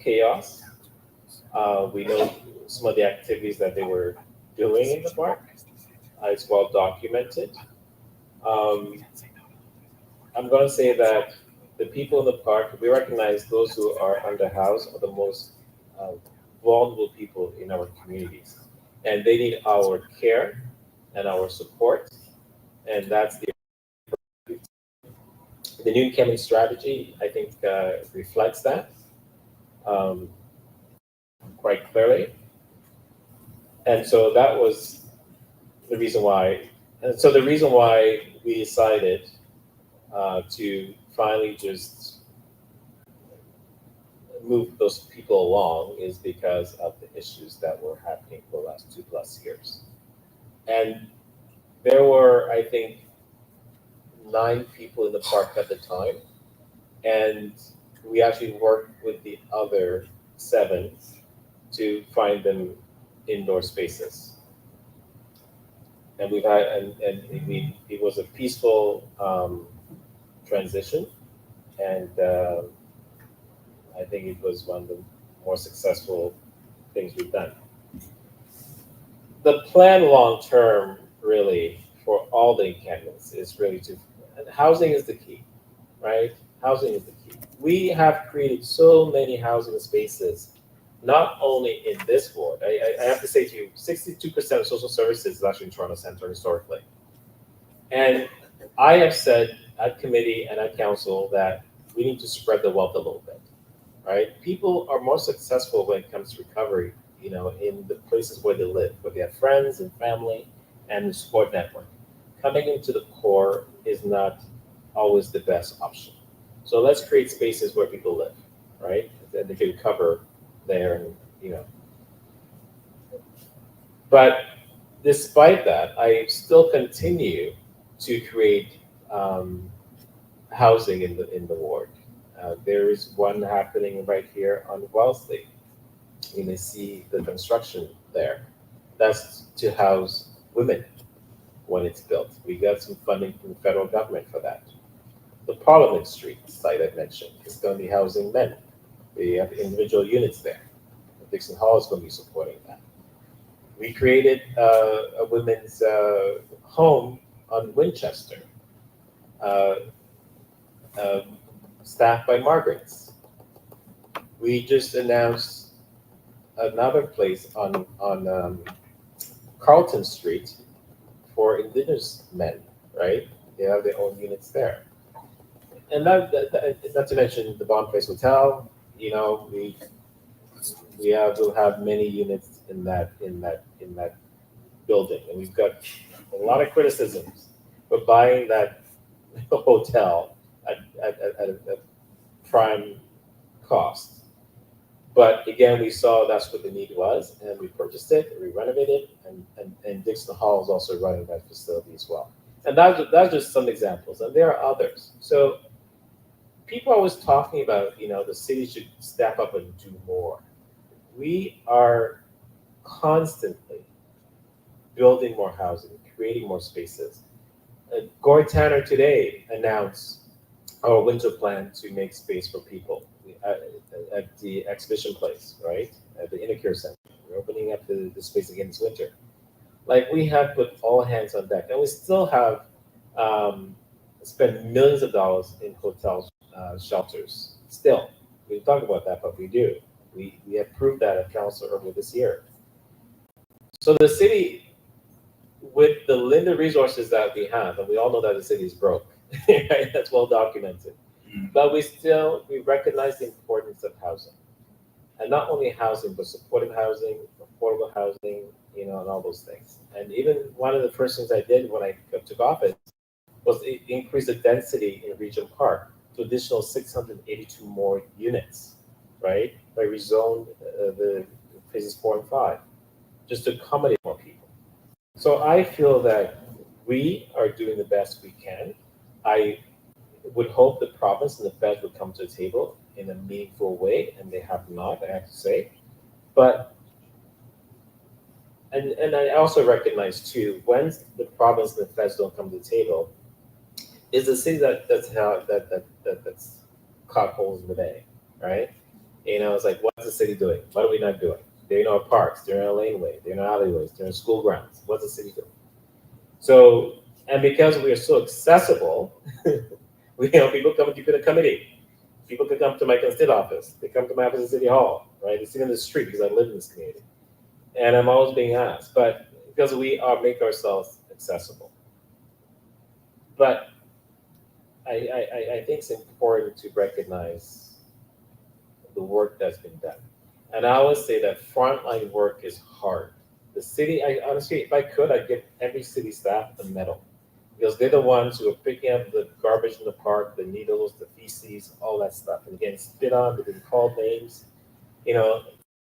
chaos. We know some of the activities that they were doing in the park. It's well documented. I'm going to say that the people in the park, we recognize those who are underhoused are the most vulnerable people in our communities. And they need our care and our support. And that's the new encampment strategy, I think, reflects that quite clearly. And so that was the reason why. And so the reason why we decided to finally just move those people along is because of the issues that were happening for the last 2+ years. And there were, I think, 9 people in the park at the time. And we actually worked with the other 7 to find them indoor spaces. And we've had, it was a peaceful transition, and I think it was one of the more successful things we've done. The plan long term, really, for all the encampments is really and housing is the key, right? Housing is the key. We have created so many housing spaces, not only in this ward. I have to say to you, 62% of social services is actually in Toronto Centre historically. And I have said at committee and at council that we need to spread the wealth a little bit, right? People are more successful when it comes to recovery, you know, in the places where they live, where they have friends and family and the support network. Coming into the core is not always the best option. So let's create spaces where people live, right? And they can recover there, and you know. But despite that, I still continue to create housing in the ward. There is one happening right here on Wellesley. You may see the construction there. That's to house women when it's built. We got some funding from the federal government for that. The Parliament Street site I mentioned is going to be housing men. We have individual units there. Dixon Hall is going to be supporting that. We created a women's home on Winchester, staffed by Margaret's. We just announced another place on Carlton Street for Indigenous men, right? They have their own units there. And not to mention the Bonface Hotel. You know, we'll have many units in that building, and we've got a lot of criticisms for buying that hotel at a prime cost. But again, we saw that's what the need was, and we purchased it, and we renovated, and Dixon Hall is also running that facility as well. And that's just some examples, and there are others. So people are always talking about, you know, the city should step up and do more. We are constantly building more housing, creating more spaces. Gore Tanner today announced our winter plan to make space for people at the exhibition place, right? At the Intercure Center. We're opening up the space again this winter. Like, we have put all hands on deck, and we still have spent millions of dollars in hotels, shelters. Still, we talk about that, but we do. We have proved that at council earlier this year. So the city, with the limited resources that we have, and we all know that the city is broke, right? That's well documented. But we recognize the importance of housing. And not only housing, but supportive housing, affordable housing, you know, and all those things. And even one of the first things I did when I took office was increase the density in Regent Park to additional 682 more units, right? I rezoned the phases 4 and 5 just to accommodate more people. So I feel that we are doing the best we can. I would hope the province and the Fed would come to the table in a meaningful way, and they have not, I have to say. But and I also recognize too, when the province and the Feds don't come to the table, is the city that's caught holes in the bay, right? You know, it's like, what's the city doing? What are we not doing? They're in our parks, they're in our laneway, they're in our alleyways, they're in school grounds. What's the city doing? So, and because we are so accessible, people come to the committee. People can come to my state office. They come to my office at City Hall, right? They sit in the street because I live in this community. And I'm always being asked, but because we make ourselves accessible. But I think it's important to recognize the work that's been done. And I always say that frontline work is hard. The city, honestly, if I could, I'd give every city staff a medal, because they're the ones who are picking up the garbage in the park, the needles, the feces, all that stuff. And again, spit on, they've been called names, you know,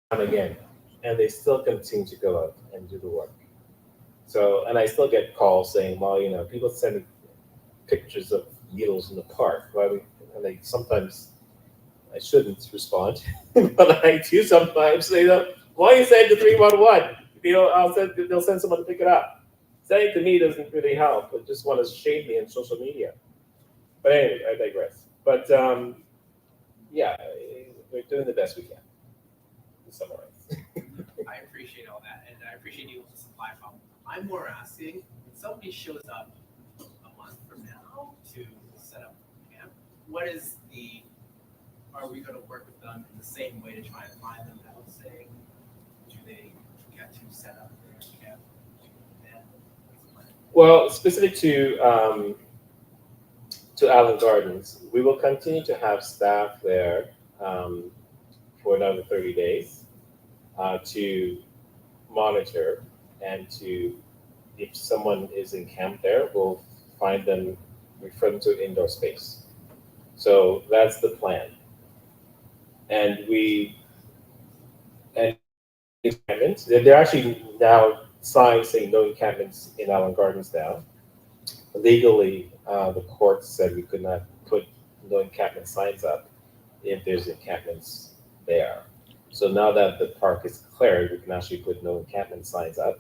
and again. And they still continue to go out and do the work. So, and I still get calls saying, well, you know, people send me pictures of needles in the park. And they sometimes, I shouldn't respond, but I do sometimes say, why you send to 311? You know, they'll send someone to pick it up. Saying to me doesn't really help. It just want to shame me on social media. But anyway, I digress. But yeah, we're doing the best we can. To summarize. I appreciate all that, and I appreciate you to supply from. I'm more asking, when somebody shows up a month from now to set up camp, what is the, are we gonna work with them in the same way to try and find them out, saying, do they get to set up their camp? And what's the plan? Well, specific to Allen Gardens, we will continue to have staff there for another 30 days to monitor and to, if someone is in camp there, we'll find them, refer them to indoor space. So that's the plan. And encampments, they're actually now signs saying no encampments in Allen Gardens now. Legally, the court said we could not put no encampment signs up if there's encampments there. So now that the park is cleared, we can actually put no encampment signs up.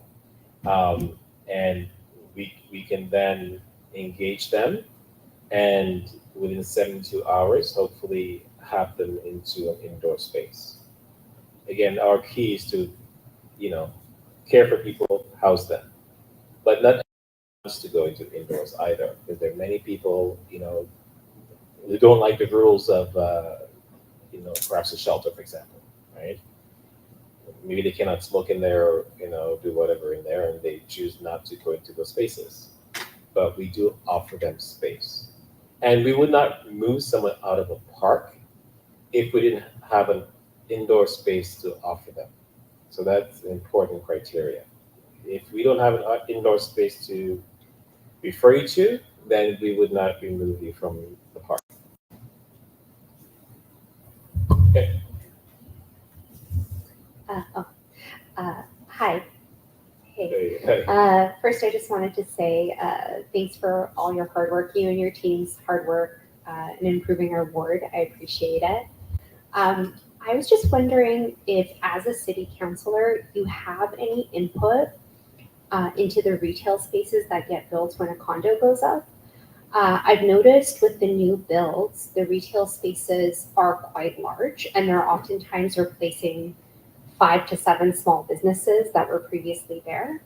And we can then engage them and within 72 hours, hopefully have them into an indoor space. Again, our key is to, care for people, house them, but not to go into indoors either, because there are many people, who don't like the rules of, perhaps a shelter, for example, right? Maybe they cannot smoke in there or, do whatever in there, and they choose not to go into those spaces. But we do offer them space. And we would not move someone out of a park if we didn't have an indoor space to offer them. So that's an important criteria. If we don't have an indoor space to refer you to, then we would not remove you from the park. Okay. Hi. Hey. Hey. First, I just wanted to say thanks for all your hard work, you and your team's hard work in improving our ward. I appreciate it. I was just wondering if, as a city councilor, you have any input into the retail spaces that get built when a condo goes up. I've noticed with the new builds, the retail spaces are quite large, and they're oftentimes replacing 5 to 7 small businesses that were previously there.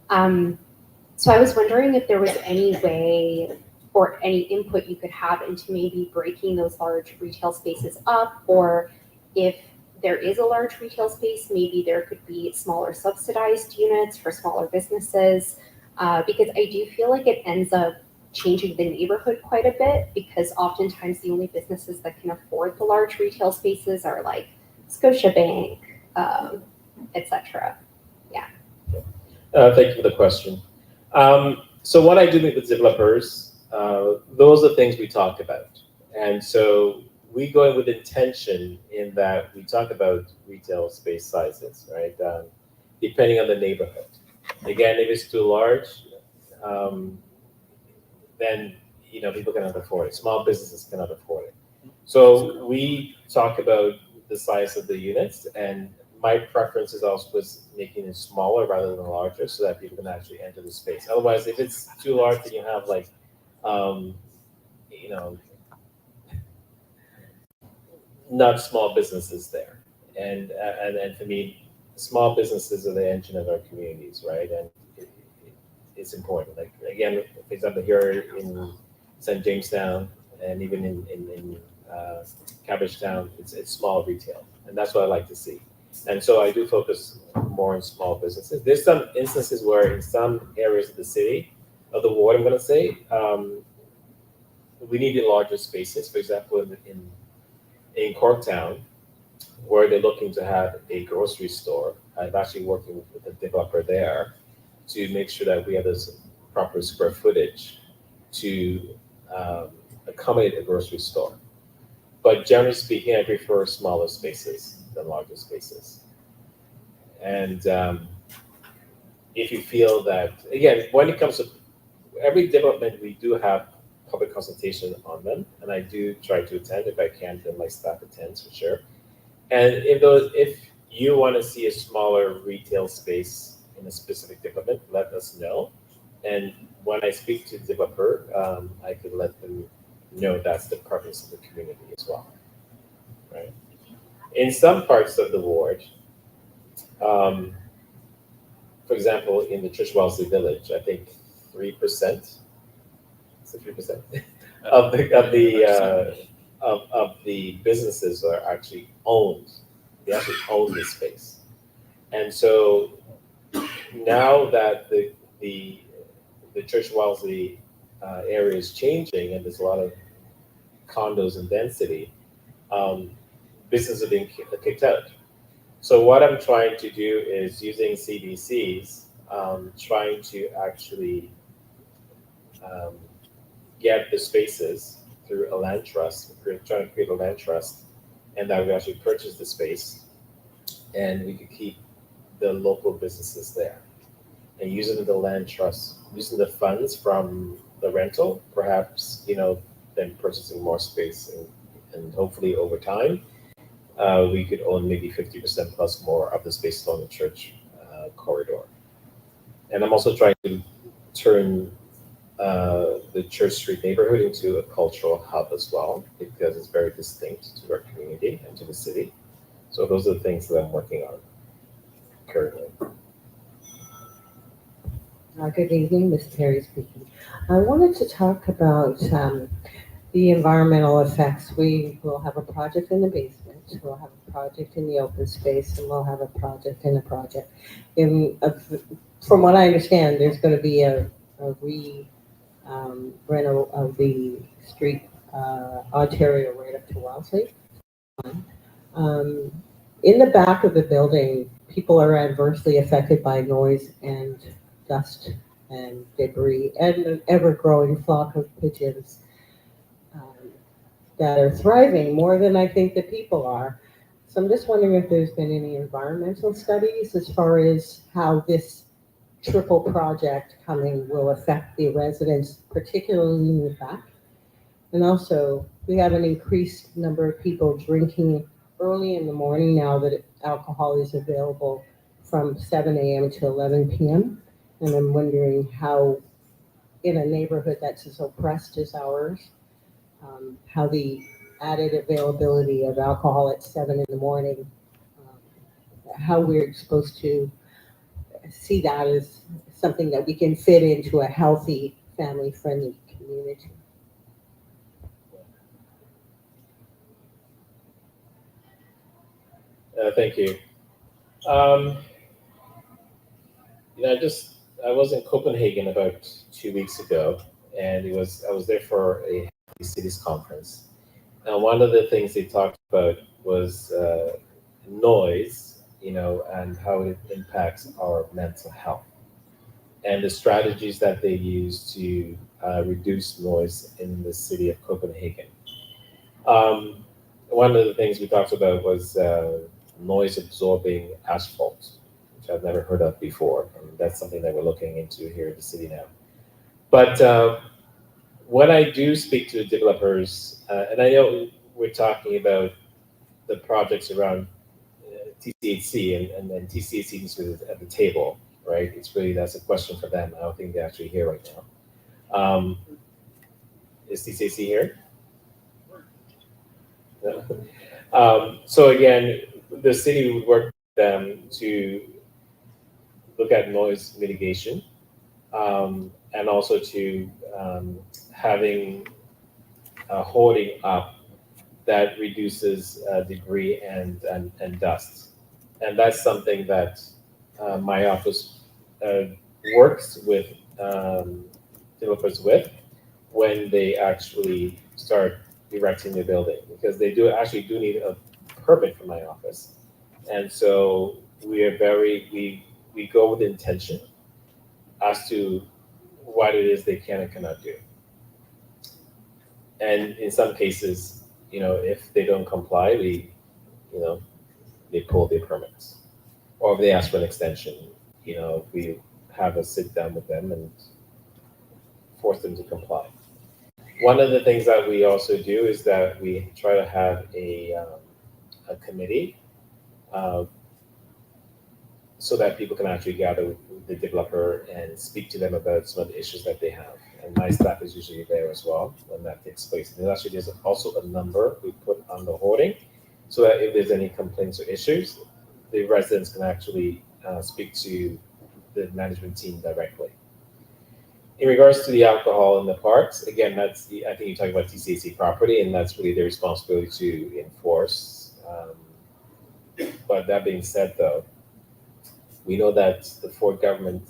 So I was wondering if there was any way or any input you could have into maybe breaking those large retail spaces up, or if there is a large retail space, maybe there could be smaller subsidized units for smaller businesses, because I do feel like it ends up changing the neighborhood quite a bit, because oftentimes the only businesses that can afford the large retail spaces are like Scotiabank, etc. Yeah. Thank you for the question. So what I do with developers, those are things we talk about. And so we go in with intention in that we talk about retail space sizes, right? Depending on the neighborhood. Again, if it's too large, then people cannot afford it. Small businesses cannot afford it. So we talk about the size of the units, and my preference is also was making it smaller rather than larger, so that people can actually enter the space. Otherwise, if it's too large, then you have like, not small businesses there. And for me, small businesses are the engine of our communities, right? And it's important. Like again, for example, here in St. Jamestown and even in Cabbagetown, it's small retail, and that's what I like to see. And so I do focus more on small businesses. There's some instances where in some areas of the city, of the ward, I'm going to say, we needed larger spaces. For example, in Corktown, where they're looking to have a grocery store, I'm actually working with a developer there to make sure that we have this proper square footage to accommodate a grocery store. But generally speaking, I prefer smaller spaces than larger spaces. And if you feel that, again, when it comes to every development, we do have public consultation on them, and I do try to attend if I can, then my staff attends for sure. And if you want to see a smaller retail space in a specific development, let us know. And when I speak to the developer, I could let them know that's the preference of the community as well, right? In some parts of the ward, for example, in the Church Wellesley Village, I think 3%, is it 3%? Of the businesses are actually owned. They actually own the space, and so now that the Church Wellesley area is changing, and there's a lot of condos and density, businesses are being kicked out. So what I'm trying to do is using CDCs, trying to actually get the spaces through a land trust. We're trying to create a land trust, and that we actually purchase the space, and we could keep the local businesses there. And using the land trust, using the funds from the rental, perhaps, then purchasing more space, and hopefully over time, we could own maybe 50% plus more of the space along the church corridor. And I'm also trying to turn the Church Street neighborhood into a cultural hub as well, because it's very distinct to our community and to the city. So those are the things that I'm working on currently. Good evening, Ms. Perry speaking. I wanted to talk about the environmental effects. We will have a project in the basement, we'll have a project in the open space, and we'll have a project in the project. From what I understand, there's going to be a rental of the street, Ontario right up to Wellesley. In the back of the building, people are adversely affected by noise and dust and debris, and an ever-growing flock of pigeons that are thriving more than I think the people are. So I'm just wondering if there's been any environmental studies as far as how this triple project coming will affect the residents, particularly in the back. And also, we have an increased number of people drinking early in the morning now that alcohol is available from 7 a.m. to 11 p.m. And I'm wondering how, in a neighborhood that's as oppressed as ours, how the added availability of alcohol at 7 in the morning, how we're supposed to see that as something that we can fit into a healthy, family-friendly community. Thank you. I was in Copenhagen about 2 weeks ago, and I was there for a Happy Cities conference. And one of the things they talked about was noise, and how it impacts our mental health, and the strategies that they use to reduce noise in the city of Copenhagen. One of the things we talked about was noise absorbing asphalt, which I've never heard of before. And that's something that we're looking into here in the city now. But when I do speak to developers, and I know we're talking about the projects around TCHC, and TCHC needs to be at the table, right? That's a question for them. I don't think they're actually here right now. Is TCHC here? No. So again, the city would work with them to look at noise mitigation, and also to having hoarding up that reduces debris and dust. And that's something that my office works with developers with when they actually start erecting the building, because they do need a permit from my office. And so we go with intention as to what it is they can and cannot do. And in some cases, if they don't comply, they pull their permits. Or if they ask for an extension, we have a sit down with them and force them to comply. One of the things that we also do is that we try to have a committee so that people can actually gather with the developer and speak to them about some of the issues that they have. And my staff is usually there as well when that takes place. And actually, there's also a number we put on the hoarding, so that if there's any complaints or issues, the residents can actually speak to the management team directly. In regards to the alcohol in the parks, again, I think you're talking about TCAC property, and that's really their responsibility to enforce. But that being said, though, we know that the Ford government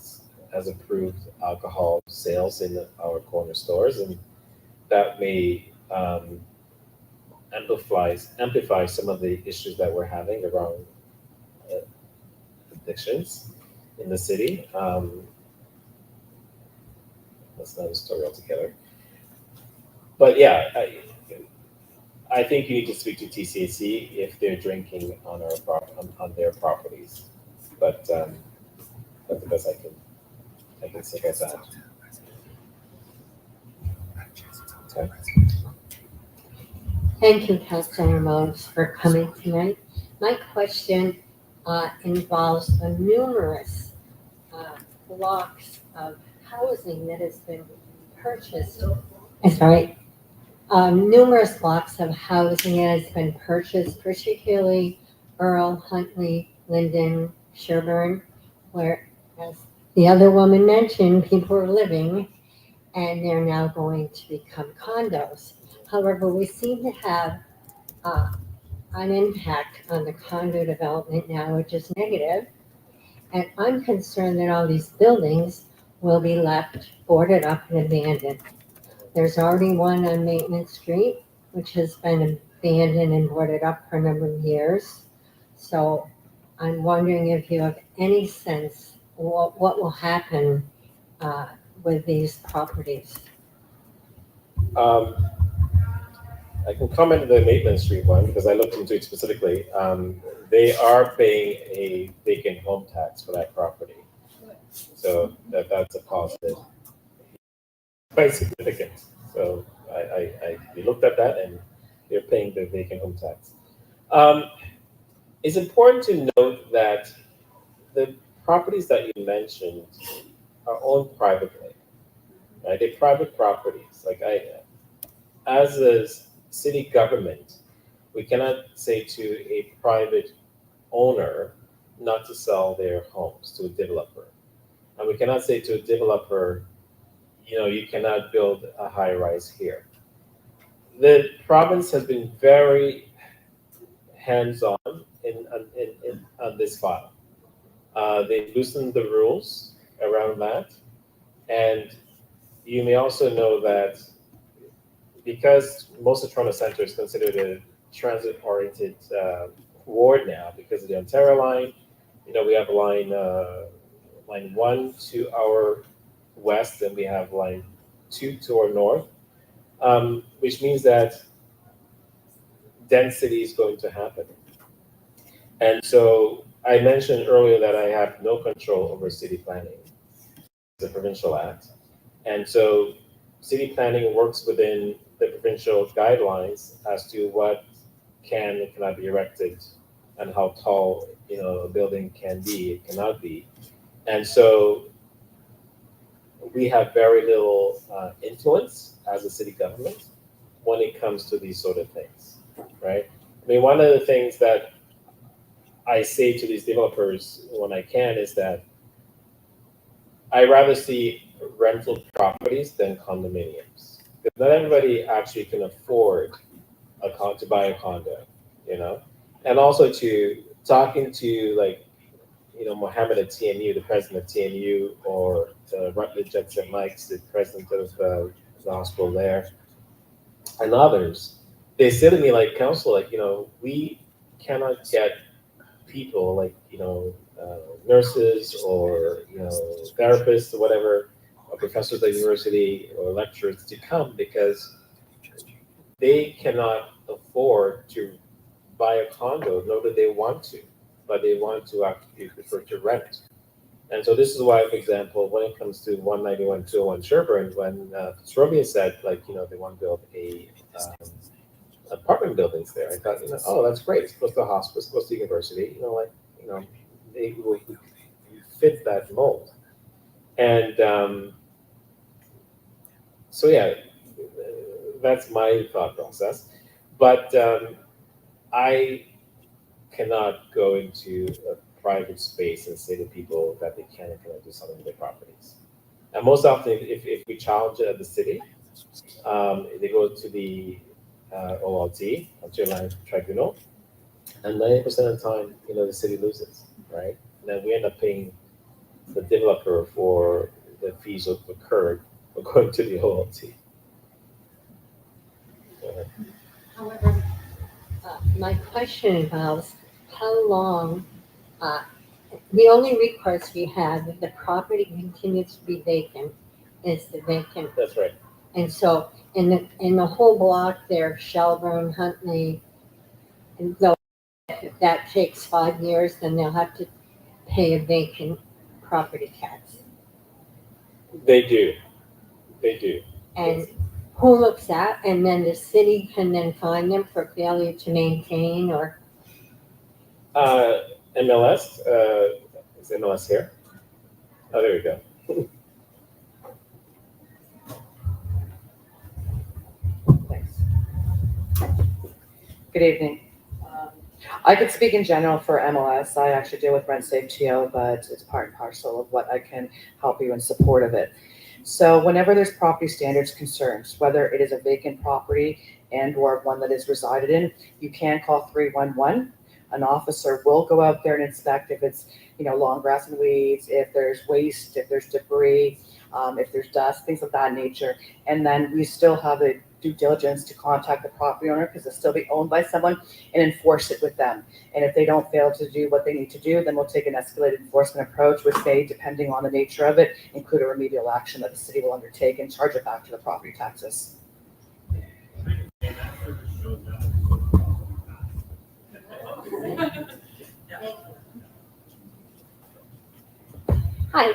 has approved alcohol sales in our corner stores, and that may amplify some of the issues that we're having around addictions in the city. That's not a story altogether. But yeah, I think you need to speak to TCAC if they're drinking on on their properties. But that's the best I can say about that. Okay. Thank you, Councilor Mose, for coming tonight. My question involves the numerous blocks of housing that has been purchased. Numerous blocks of housing that has been purchased, particularly Earl, Huntley, Linden, Sherburne, where, as the other woman mentioned, people are living and they're now going to become condos. However, we seem to have an impact on the condo development now, which is negative. And I'm concerned that all these buildings will be left boarded up and abandoned. There's already one on Maintenance Street, which has been abandoned and boarded up for a number of years. So I'm wondering if you have any sense what will happen with these properties. I can comment on the Maitland Street one because I looked into it specifically. They are paying a vacant home tax for that property. So that's a positive. Quite significant. So we looked at that and they're paying the vacant home tax. It's important to note that the properties that you mentioned are owned privately, right? They're private properties. As a city government, we cannot say to a private owner not to sell their homes to a developer. And we cannot say to a developer, you cannot build a high rise here. The province has been very hands-on on this file. They loosened the rules around that. And you may also know that because most of Toronto Centre is considered a transit-oriented ward now because of the Ontario line, we have line 1 to our west, and we have line 2 to our north, which means that density is going to happen. And so I mentioned earlier that I have no control over city planning. It's a provincial act. And so city planning works within the provincial guidelines as to what can and cannot be erected and how tall a building can be, it cannot be. And so we have very little influence as a city government when it comes to these sort of things, right? I mean, one of the things that I say to these developers when I can is that I rather see rental properties than condominiums. Because not everybody actually can afford to buy a condo, And also to talking to Mohammed at TNU, the president of TNU, or Rutledge at St. Mike's, the president of the hospital there, and others, they say to me council, we cannot get people nurses or therapists or whatever, or professors at the university or lecturers to come because they cannot afford to buy a condo, nor do they want to, but they want to actually prefer to rent. And so this is why, for example, when it comes to 191, 201 Sherburne, when Fitzrovia said they want to build apartment buildings there, I thought, oh, that's great. It's close to the hospital, it's close to the university. fit that mold. And so yeah, that's my thought process. But I cannot go into a private space and say to people that they can and cannot do something with their properties. And most often, if we challenge it at the city, they go to the OLT, Ontario Land Tribunal, and 90% of the time, the city loses, right? And then we end up paying the developer for the fees of occurred according to the OLT. However, my question involves how long, the only recourse we have if the property continues to be vacant is the vacant. That's right. And so in the whole block there, Shelburne, Huntley, and though if that takes 5 years, then they'll have to pay a vacant property tax. They do. And who looks at, and then the city can then fine them for failure to maintain or? MLS, is MLS here? Oh, there we go. Thanks. Good evening. I could speak in general for MLS. I actually deal with Rent Safe TO, but it's part and parcel of what I can help you in support of it. So whenever there's property standards concerns, whether it is a vacant property and or one that is resided in, you can call 311. An officer will go out there and inspect if it's, long grass and weeds, if there's waste, if there's debris, if there's dust, things of that nature. And then we still have a due diligence to contact the property owner because it'll still be owned by someone and enforce it with them. And if they don't fail to do what they need to do, then we'll take an escalated enforcement approach, which may, depending on the nature of it, include a remedial action that the city will undertake and charge it back to the property taxes. Hi,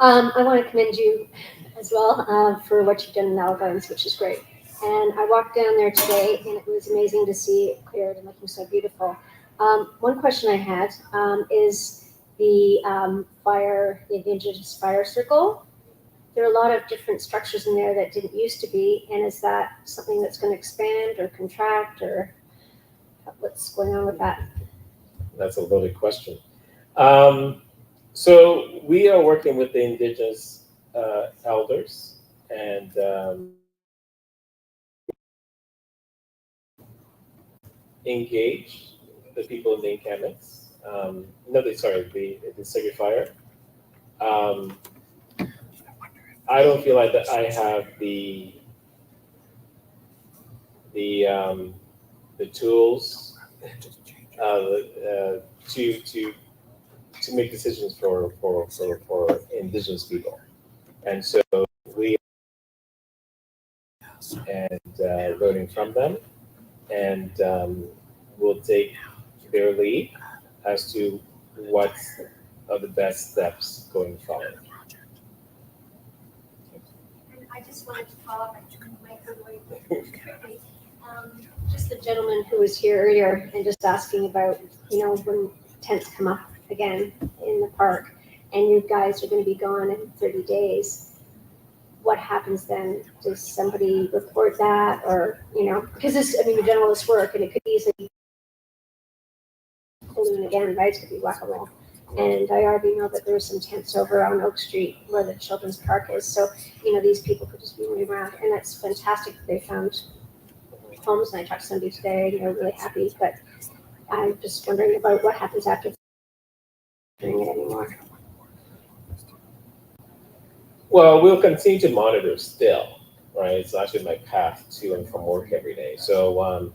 I want to commend you as well for what you've done in Owl Gardens, which is great. And I walked down there today, and it was amazing to see it cleared and looking so beautiful. One question I had is the Indigenous Fire Circle. There are a lot of different structures in there that didn't used to be, and is that something that's going to expand or contract, or what's going on with that? That's a loaded question. So we are working with the Indigenous elders and engage the people in the encampments. The Sacred Fire. I don't feel like that I have the tools to make decisions for Indigenous people, and so we learning from them, and we'll take their lead as to what are the best steps going forward. I just wanted to follow up. Just the gentleman who was here earlier and just asking about, when tents come up again in the park and you guys are going to be gone in 30 days, what happens then? Does somebody report that, or, because you've done all this work and it could easily balloon again, right? It could be whack-a-mole. And I already know that there's some tents over on Oak Street where the children's park is. So, these people could just be moving around, and that's fantastic that they found homes. And I talked to somebody today, and they're really happy. But I'm just wondering about what happens after doing it anymore. Well, we'll continue to monitor still, right? It's actually my path to and from work every day. So,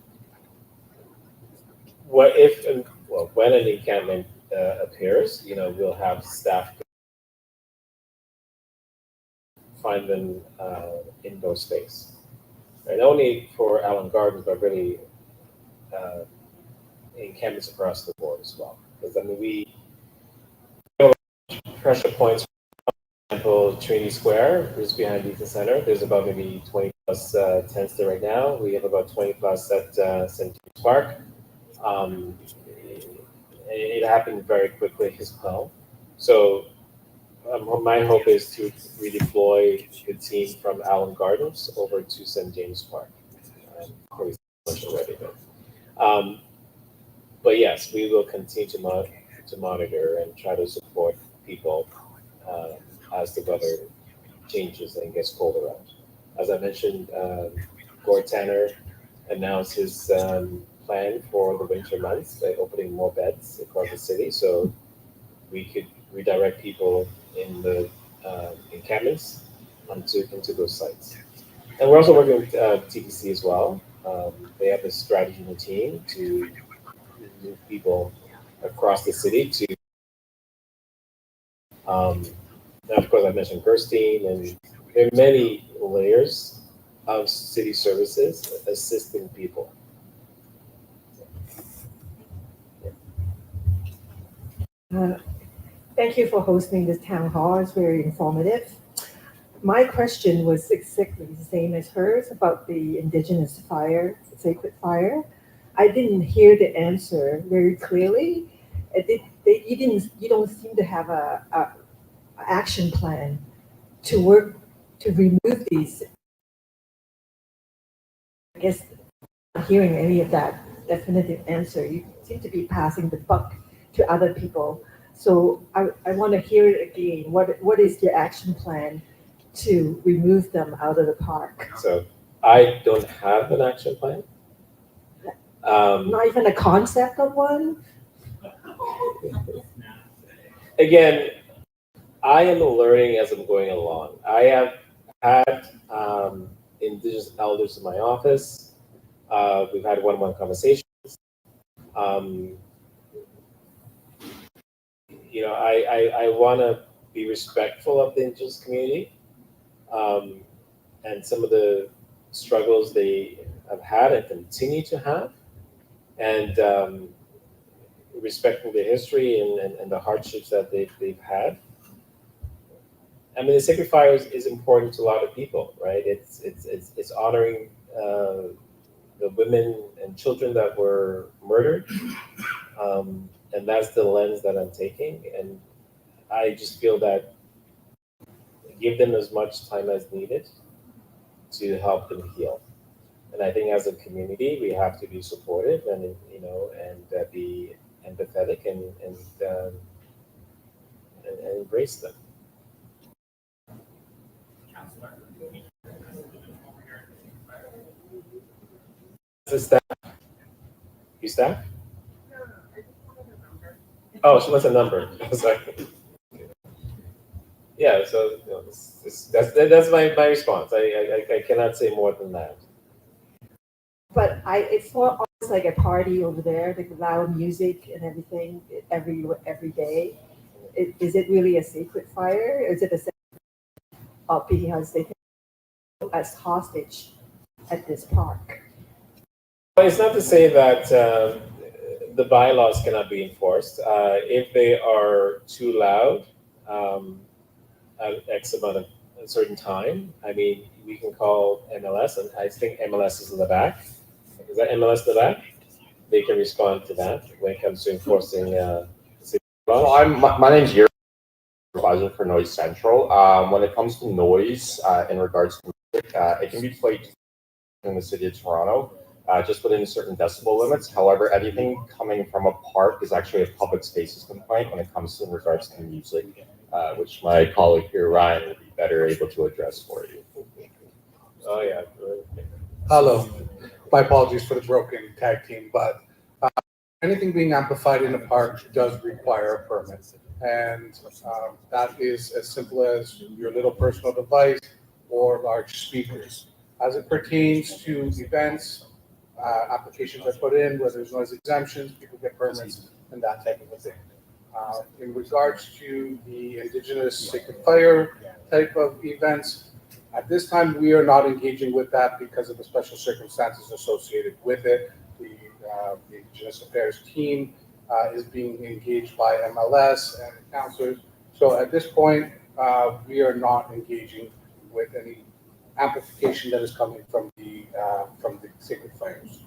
when an encampment appears, we'll have staff find them indoor space, right? Not only for Allen Gardens, but really encampments across the board as well. Because we have pressure points. For example, Trinity Square is behind Eaton Center. There's about maybe 20 plus tents there right now. We have about 20 plus at St. James Park. It happened very quickly as well. So my hope is to redeploy the team from Allen Gardens over to St. James Park. Probably already, but yes, we will continue to monitor and try to support people as the weather changes and gets colder out. As I mentioned, Gord Tanner announced his plan for the winter months by opening more beds across the city, so we could redirect people in the encampments into those sites. And we're also working with TPC as well. They have a strategy in the team to move people across the city to. Now, of course, I mentioned Gerstein, and there are many layers of city services assisting people. Thank you for hosting this town hall. It's very informative. My question was exactly the same as hers about the indigenous fire, sacred fire. I didn't hear the answer very clearly. You don't seem to have a action plan to work to remove these. I guess not hearing any of that definitive answer. You seem to be passing the buck to other people. So I want to hear it again. What is your action plan to remove them out of the park? So I don't have an action plan. Not even a concept of one? Again, I am learning as I'm going along. I have had indigenous elders in my office. We've had one-on-one conversations. I want to be respectful of the indigenous community and some of the struggles they have had and continue to have, and respecting the history and the hardships that they've had. I mean, the sacred fire is important to a lot of people, right? It's honoring the women and children that were murdered, and that's the lens that I'm taking. And I just feel that give them as much time as needed to help them heal. And I think as a community, we have to be supportive and be empathetic and embrace them. The staff? You staff? Oh, so what's a number? Sorry. Yeah, so that's my response. I cannot say more than that. But it's more almost like a party over there, like loud music and everything every day. Is it really a sacred fire? Is it a because they take as hostage at this park? Well, it's not to say that the bylaws cannot be enforced. If they are too loud at X amount of a certain time, I mean, we can call MLS, and I think MLS is in the back. Is that MLS in the back? They can respond to that when it comes to enforcing city laws. So my name's Yuri, supervisor for Noise Central. When it comes to noise in regards to music, it can be played in the city of Toronto, just within certain decibel limits. However, anything coming from a park is actually a public spaces complaint when it comes to in regards to music, which my colleague here, Ryan, will be better able to address for you. Oh, yeah. Hello. My apologies for the broken tag team, but anything being amplified in a park does require a permit. And that is as simple as your little personal device or large speakers. As it pertains to events, applications are put in where there's noise exemptions, people get permits, and that type of a thing. In regards to the Indigenous Sacred Fire type of events, at this time we are not engaging with that because of the special circumstances associated with it. The Indigenous Affairs team is being engaged by MLS and counselors. So at this point, we are not engaging with any amplification that is coming from the sacred fires.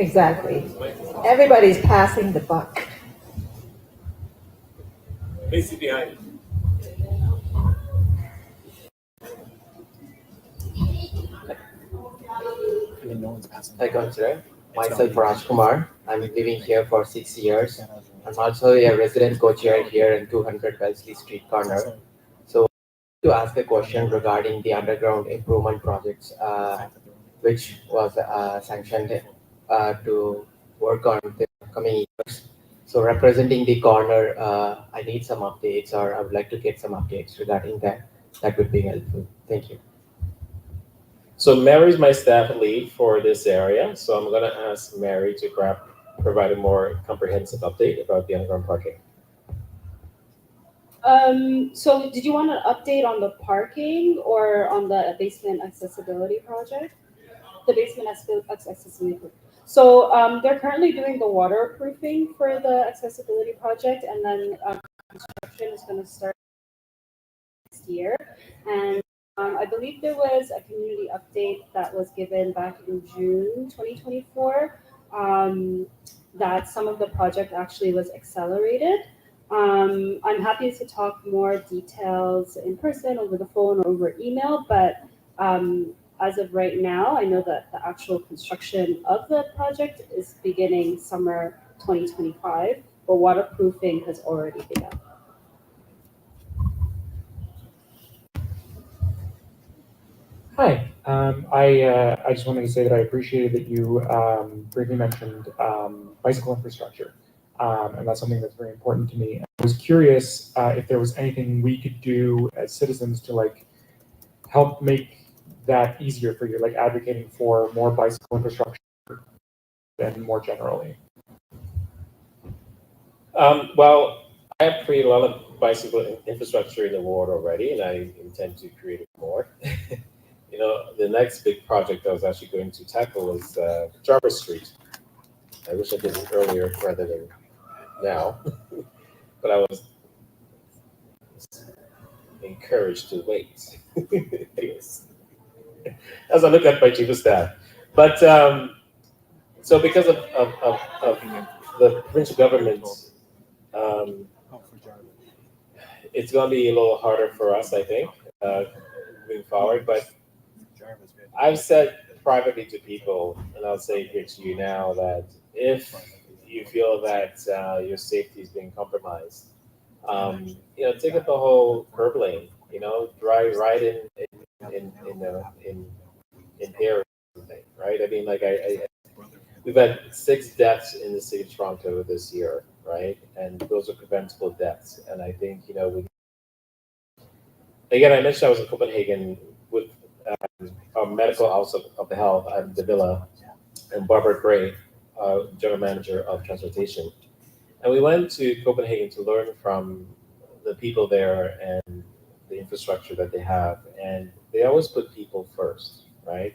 Exactly. Everybody's passing the buck. Basic behind. Hi, Consider. Myself, Raj Kumar. I'm living here for 6 years. I'm also a resident co-chair here in 200 Wellesley Street corner. So, to ask a question regarding the underground improvement projects, which was sanctioned to work on the coming years. So, representing the corner, I need some updates, or I would like to get some updates regarding that. That would be helpful. Thank you. So Mary's my staff lead for this area, so I'm gonna ask Mary to provide a more comprehensive update about the underground parking. So did you want an update on the parking or on the basement accessibility project? The basement accessibility. So they're currently doing the waterproofing for the accessibility project, and then construction is going to start next year. And I believe there was a community update that was given back in June 2024 that some of the project actually was accelerated. I'm happy to talk more details in person, over the phone, or over email, but as of right now, I know that the actual construction of the project is beginning summer 2025, but waterproofing has already begun. Hi, I just wanted to say that I appreciated that you briefly mentioned bicycle infrastructure, and that's something that's very important to me. I was curious if there was anything we could do as citizens to like help make that easier for you, like advocating for more bicycle infrastructure and more generally. Well, I have created a lot of bicycle infrastructure in the ward already, and I intend to create more. You know, the next big project I was actually going to tackle was Jarvis Street. I wish I did it earlier rather than now, but I was encouraged to wait. Anyways, as I look at my chief of staff. But so because of the provincial government, it's going to be a little harder for us, I think, moving forward. But I've said privately to people, and I'll say here to you now, that if you feel that your safety is being compromised, you know, take up the whole curb lane. You know, drive right in there, right? I mean, like we've had 6 deaths in the city of Toronto this year, right? And those are preventable deaths. And I think, you know, again, I mentioned I was in Copenhagen with our medical house of the health at the Villa, and Barbara Gray, general manager of transportation. And we went to Copenhagen to learn from the people there and the infrastructure that they have. And they always put people first, right?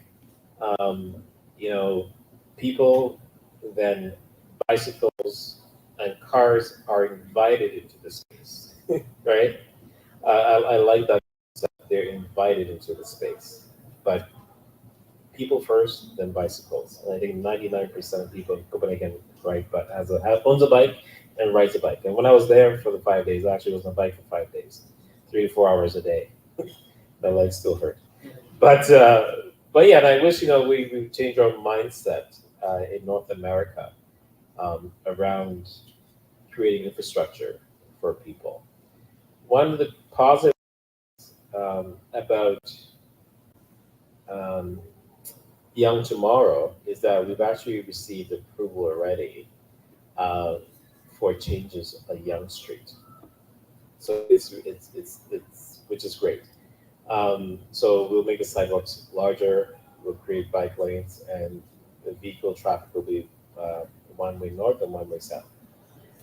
You know, people, then bicycles and cars are invited into the space, right? I like that they're invited into the space, but people first, then bicycles. And I think 99% of people in Copenhagen ride, but owns a bike and rides a bike. And when I was there for the 5 days, I actually was on a bike for 5 days, 3 to 4 hours a day. My legs still hurt. But yeah, and I wish, you know, we changed our mindset in North America around creating infrastructure for people. One of the positives about Young Tomorrow is that we've actually received approval already for changes on Young Street. So it's which is great. So we'll make the sidewalks larger, we'll create bike lanes, and the vehicle traffic will be one way north and one way south.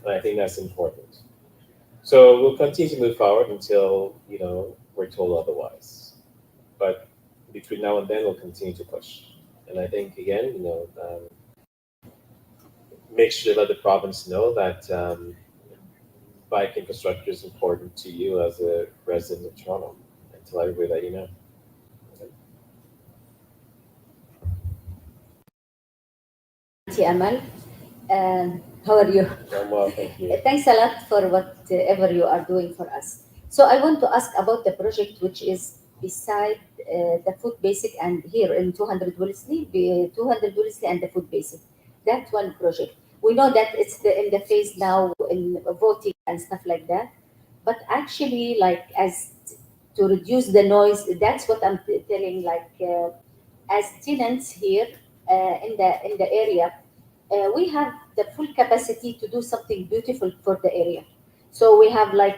And I think that's important. So we'll continue to move forward until, you know, we're told otherwise. But between now and then, we'll continue to push. And I think, again, you know, make sure to let the province know that bike infrastructure is important to you as a resident of Toronto, and tell everybody that you know. Amal. How are you? I'm well, thank you. Thanks a lot for whatever you are doing for us. So I want to ask about the project which is beside the food basic and here in 200 Wellesley, 200 Wellesley and the food basic. That one project. We know that it's in the phase now in voting and stuff like that. But actually, like to reduce the noise, that's what I'm telling. Like as tenants here in the area, we have the full capacity to do something beautiful for the area. So we have like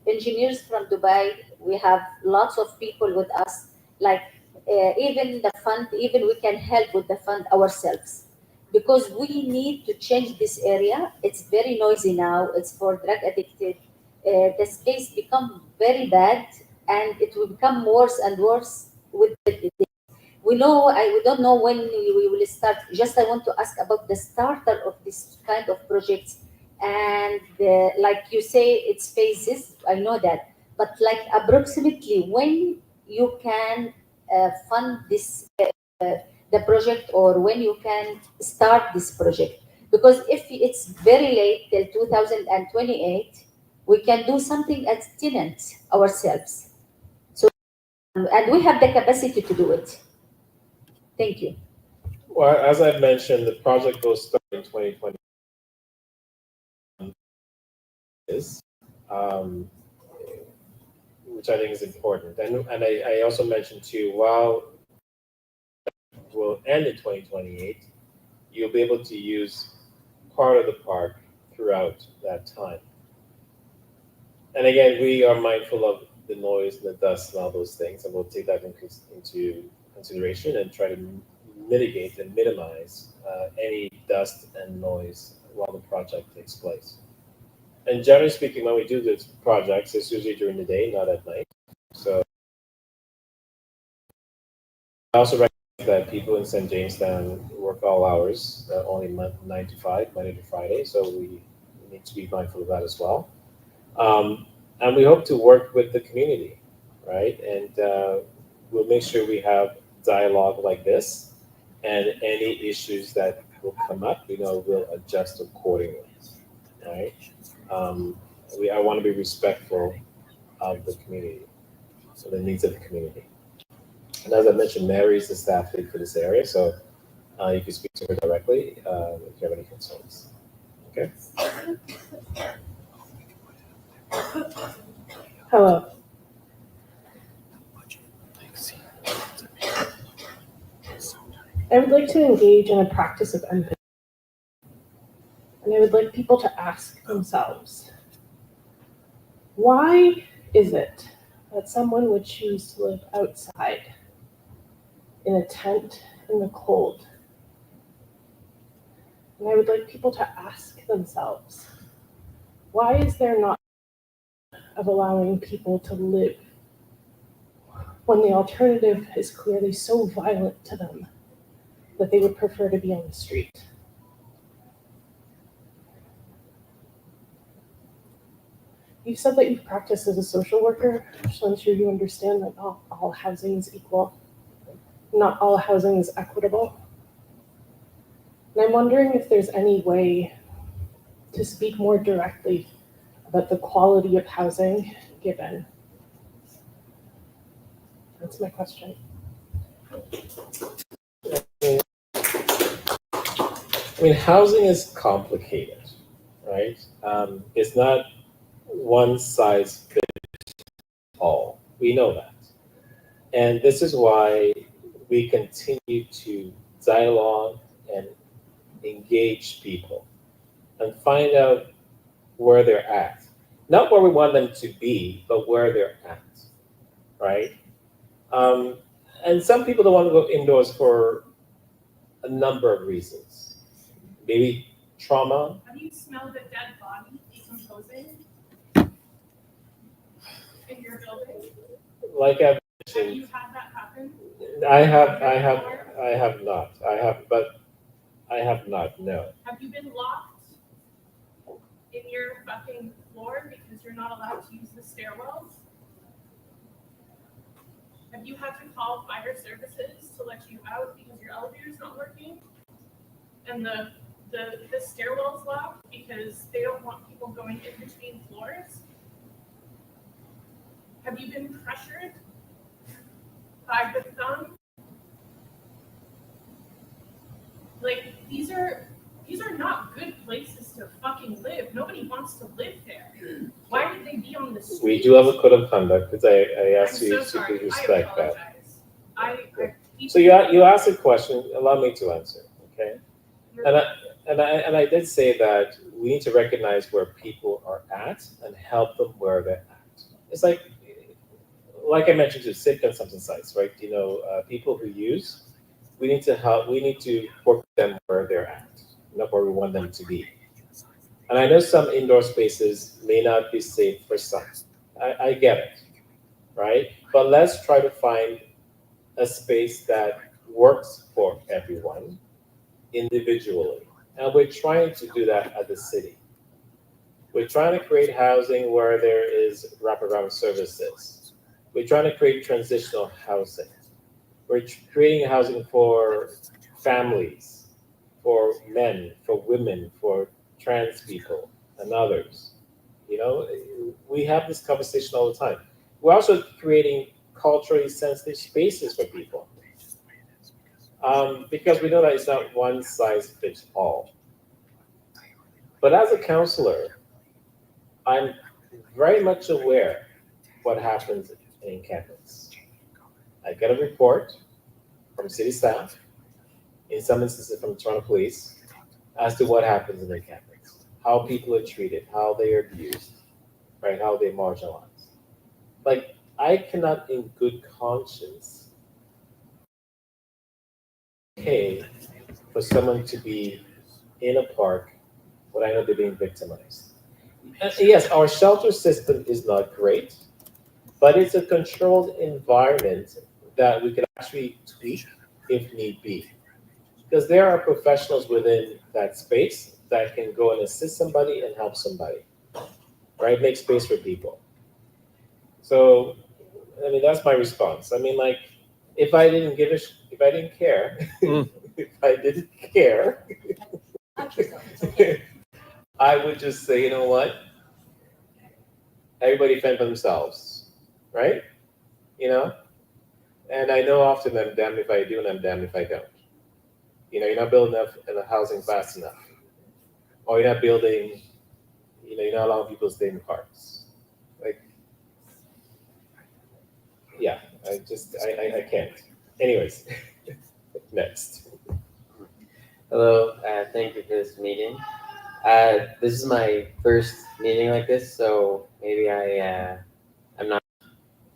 engineers from Dubai. We have lots of people with us. Like even the fund, even we can help with the fund ourselves because we need to change this area. It's very noisy now. It's for drug addicted. The space become very bad, and it will become worse and worse with the we don't know when we will start. Just I want to ask about the starter of this kind of projects, and like you say, it's phases. I know that, but like approximately when you can fund this the project, or when you can start this project, because if it's very late till 2028, we can do something as tenants ourselves. So and we have the capacity to do it. Thank you. Well, as I mentioned, the project will start in 2020. Um, which I think is important. And I also mentioned too, while it will end in 2028, you'll be able to use part of the park throughout that time. And again, we are mindful of the noise and the dust and all those things, and we'll take that into consideration and try to mitigate and minimize any dust and noise while the project takes place. And generally speaking, when we do these projects, it's usually during the day, not at night. So I also recognize that people in St. Jamestown work all hours, only 9 to 5, Monday to Friday. So we need to be mindful of that as well. And we hope to work with the community, right? And we'll make sure we have dialogue like this, and any issues that will come up, we'll adjust accordingly, right? I want to be respectful of the community, so the needs of the community. And as I mentioned, Mary is the staff lead for this area, so you can speak to her directly if you have any concerns. Okay. Hello. I would like to engage in a practice of empathy. And I would like people to ask themselves, why is it that someone would choose to live outside in a tent in the cold? And I would like people to ask themselves, why is there not of allowing people to live when the alternative is clearly so violent to them that they would prefer to be on the street? You said that you've practiced as a social worker, so I'm sure you understand that not all housing is equal. Not all housing is equitable. And I'm wondering if there's any way to speak more directly about the quality of housing given. That's my question. I mean, housing is complicated, right? It's not one size fits all. We know that. And this is why we continue to dialogue and engage people and find out where they're at. Not where we want them to be, but where they're at, right? And some people don't want to go indoors for a number of reasons. Maybe trauma. Have you smelled a dead body decomposing in your building? Like I've Have you mentioned, had that happen? I have not. I have not, no. Have you been locked in your fucking floor because you're not allowed to use the stairwells? Have you had to call fire services to let you out because your elevator's not working? And the the stairwells locked because they don't want people going in between floors? Have you been pressured by the thumb? Like, these are not good places to fucking live. Nobody wants to live there. Why would they be on the street? We do have a code of conduct, because I asked I'm you so to sorry. please respect that. I So you asked a question, allow me to answer, okay? And I did say that we need to recognize where people are at and help them where they're at. It's like I mentioned to sit consumption sites, right? People who use, we need to help, we need to work with them where they're at, not where we want them to be. And I know some indoor spaces may not be safe for some. I get it, right? But let's try to find a space that works for everyone individually. And we're trying to do that at the city. We're trying to create housing where there is wraparound services. We're trying to create transitional housing. We're creating housing for families, for men, for women, for trans people, and others. We have this conversation all the time. We're also creating culturally sensitive spaces for people. Because we know that it's not one size fits all. But as a counselor, I'm very much aware what happens in campus. I get a report from city staff, in some instances from Toronto Police, as to what happens in the campus, how people are treated, how they are abused, right? How they're marginalized. Like, I cannot, in good conscience, pay for someone to be in a park when I know they're being victimized. And yes, our shelter system is not great, but it's a controlled environment that we can actually tweak if need be. Because there are professionals within that space that can go and assist somebody and help somebody, right? Make space for people. So, that's my response. If I didn't if I didn't care, if I didn't care, I would just say, you know what? Everybody fend for themselves, right? And I know often I'm damned if I do and I'm damned if I don't. You're not building enough housing fast enough. Or you're not building, you're not allowing people to stay in parks. Yeah, I can't. Anyways, next. Hello, thank you for this meeting. This is my first meeting like this, so maybe I'm not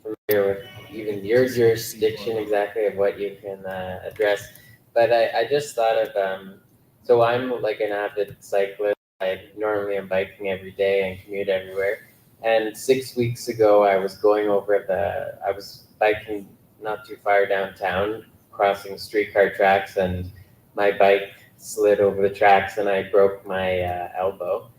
familiar with even your jurisdiction exactly of what you can address. But I just thought of, so I'm like an avid cyclist. I normally am biking every day and commute everywhere. And 6 weeks ago, I was biking not too far downtown, crossing streetcar tracks, and my bike slid over the tracks and I broke my elbow.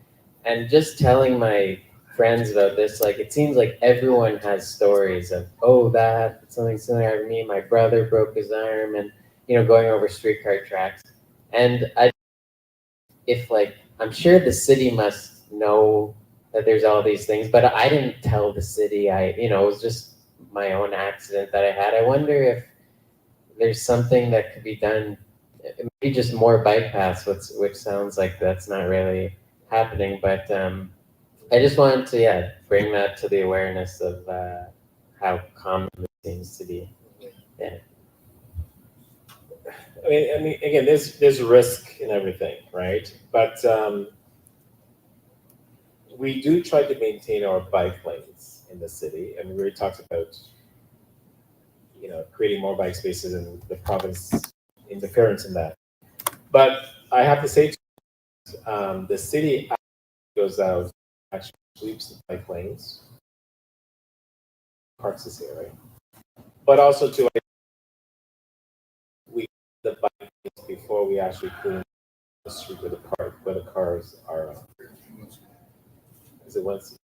And just telling my friends about this, like, it seems like everyone has stories of, oh, that happened, something similar to me. My brother broke his arm, and going over streetcar tracks. And I'm sure the city must know that there's all these things, but I didn't tell the city. It was just my own accident that I had. I wonder if there's something that could be done, maybe just more bike paths, which sounds like that's not really happening. But I just wanted to, bring that to the awareness of how common it seems to be. Yeah. Again, there's risk in everything, right? But we do try to maintain our bike lanes in the city, and we already talked about, creating more bike spaces and the province interference in that. But I have to say, the city goes out, actually sweeps the bike lanes, parks this here, right? But also we the bike lanes before we actually clean the street where the cars are. Is it once?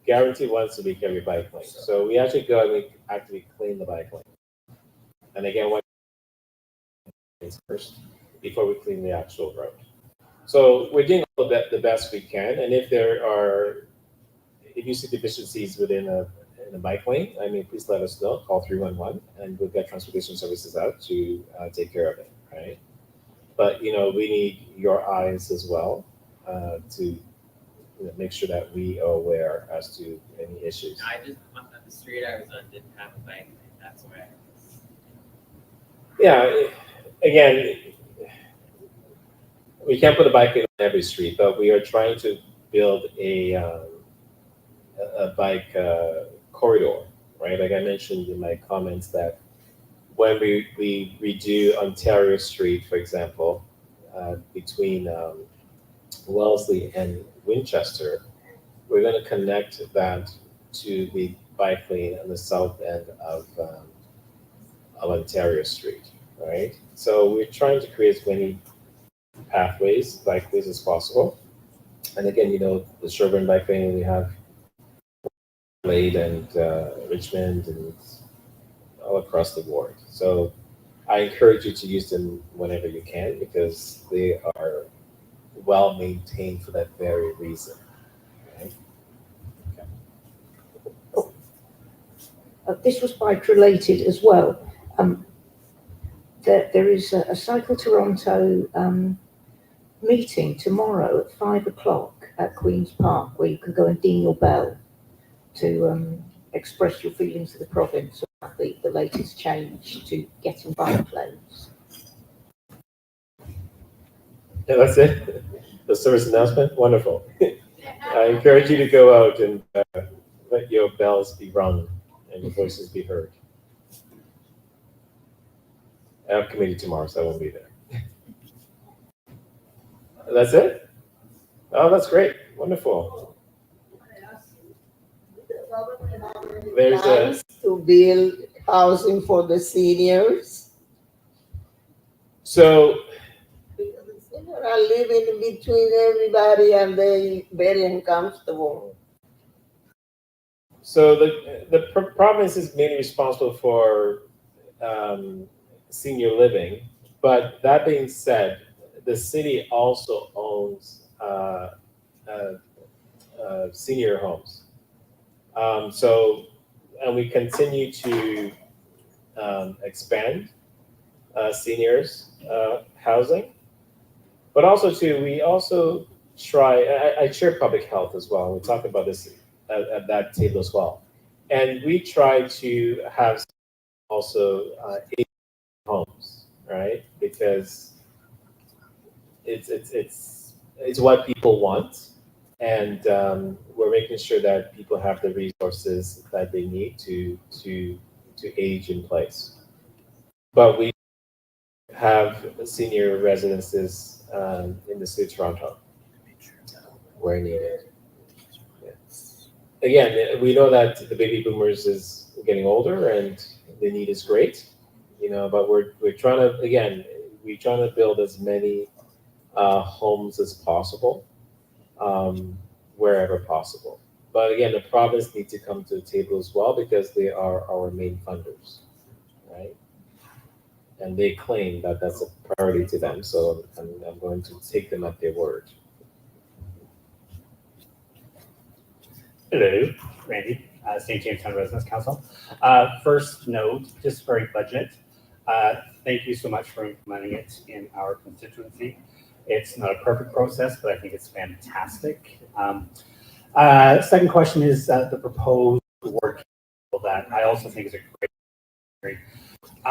Guaranteed once a week every bike lane. So we actually go and we actively clean the bike lane. And again, what is first? before we clean the actual road. So we're doing all the best we can, and if you see deficiencies in a bike lane, I mean, please let us know. Call 311, and we'll get transportation services out to take care of it, right? But we need your eyes as well to make sure that we are aware as to any issues. I just on the street I was on didn't have a bike lane. That's why. Yeah, again, we can't put a bike lane on every street, but we are trying to build a bike corridor, right? Like I mentioned in my comments that when we redo Ontario Street, for example, between Wellesley and Winchester, we're going to connect that to the bike lane on the south end of Ontario Street, right? So we're trying to create as many bikeways as possible. And again, the Sherburne bike lane, we have Glade and Richmond and all across the board. So I encourage you to use them whenever you can because they are well maintained for that very reason. Right? This was bike related as well. There is a Cycle Toronto meeting tomorrow at 5 o'clock at Queen's Park where you can go and ding your bell to express your feelings to the province about the latest change to getting bike lanes. Yeah, that's it. The service announcement, wonderful. I encourage you to go out and let your bells be rung and your voices be heard. I have committee tomorrow, so I won't be there. That's it? Oh, that's great. Wonderful. There's Plans to build housing for the seniors. So Seniors are living between everybody and they very uncomfortable. So the province is mainly responsible for senior living, but that being said, the city also owns senior homes. And we continue to expand seniors housing, but also too, we also try, I chair public health as well. We talk about this at that table as well. And we try to have also homes, right? Because it's what people want, and we're making sure that people have the resources that they need to age in place. But we have senior residences in the city of Toronto where needed. Again, we know that the baby boomers is getting older and the need is great, but we're trying to build as many homes as possible, wherever possible. But again, the province needs to come to the table as well because they are our main funders, right? And they claim that that's a priority to them, so I'm going to take them at their word. Hello, Randy, St. Jamestown Residents Council. First note, just for a budget, thank you so much for implementing it in our constituency. It's not a perfect process, but I think it's fantastic. Second question is the proposed work that I also think is a great.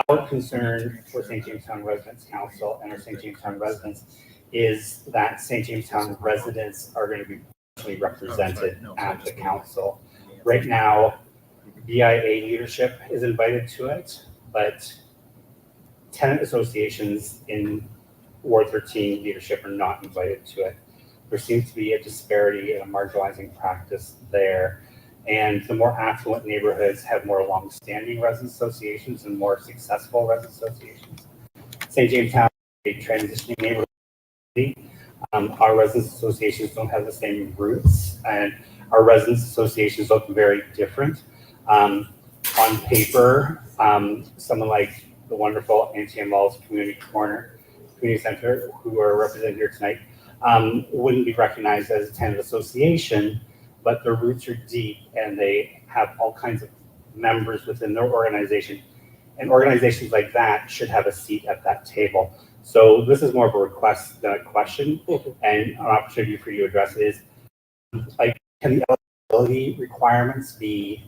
Our concern for St. Jamestown Residents Council and our St. Jamestown residents is that St. Jamestown residents are going to be represented at the council. Right now, BIA leadership is invited to it, but tenant associations in Ward 13 leadership are not invited to it. There seems to be a disparity and a marginalizing practice there. And the more affluent neighborhoods have more long-standing resident associations and more successful resident associations. St. Jamestown is a transitioning neighborhood. Our residents associations don't have the same roots, and our residents associations look very different. On paper, someone like the wonderful Auntie Amal's Community Corner community center who are represented here tonight wouldn't be recognized as a tenant association, but their roots are deep and they have all kinds of members within their organization. And organizations like that should have a seat at that table. So this is more of a request than a question, and an opportunity for you to address it is, like, can the eligibility requirements be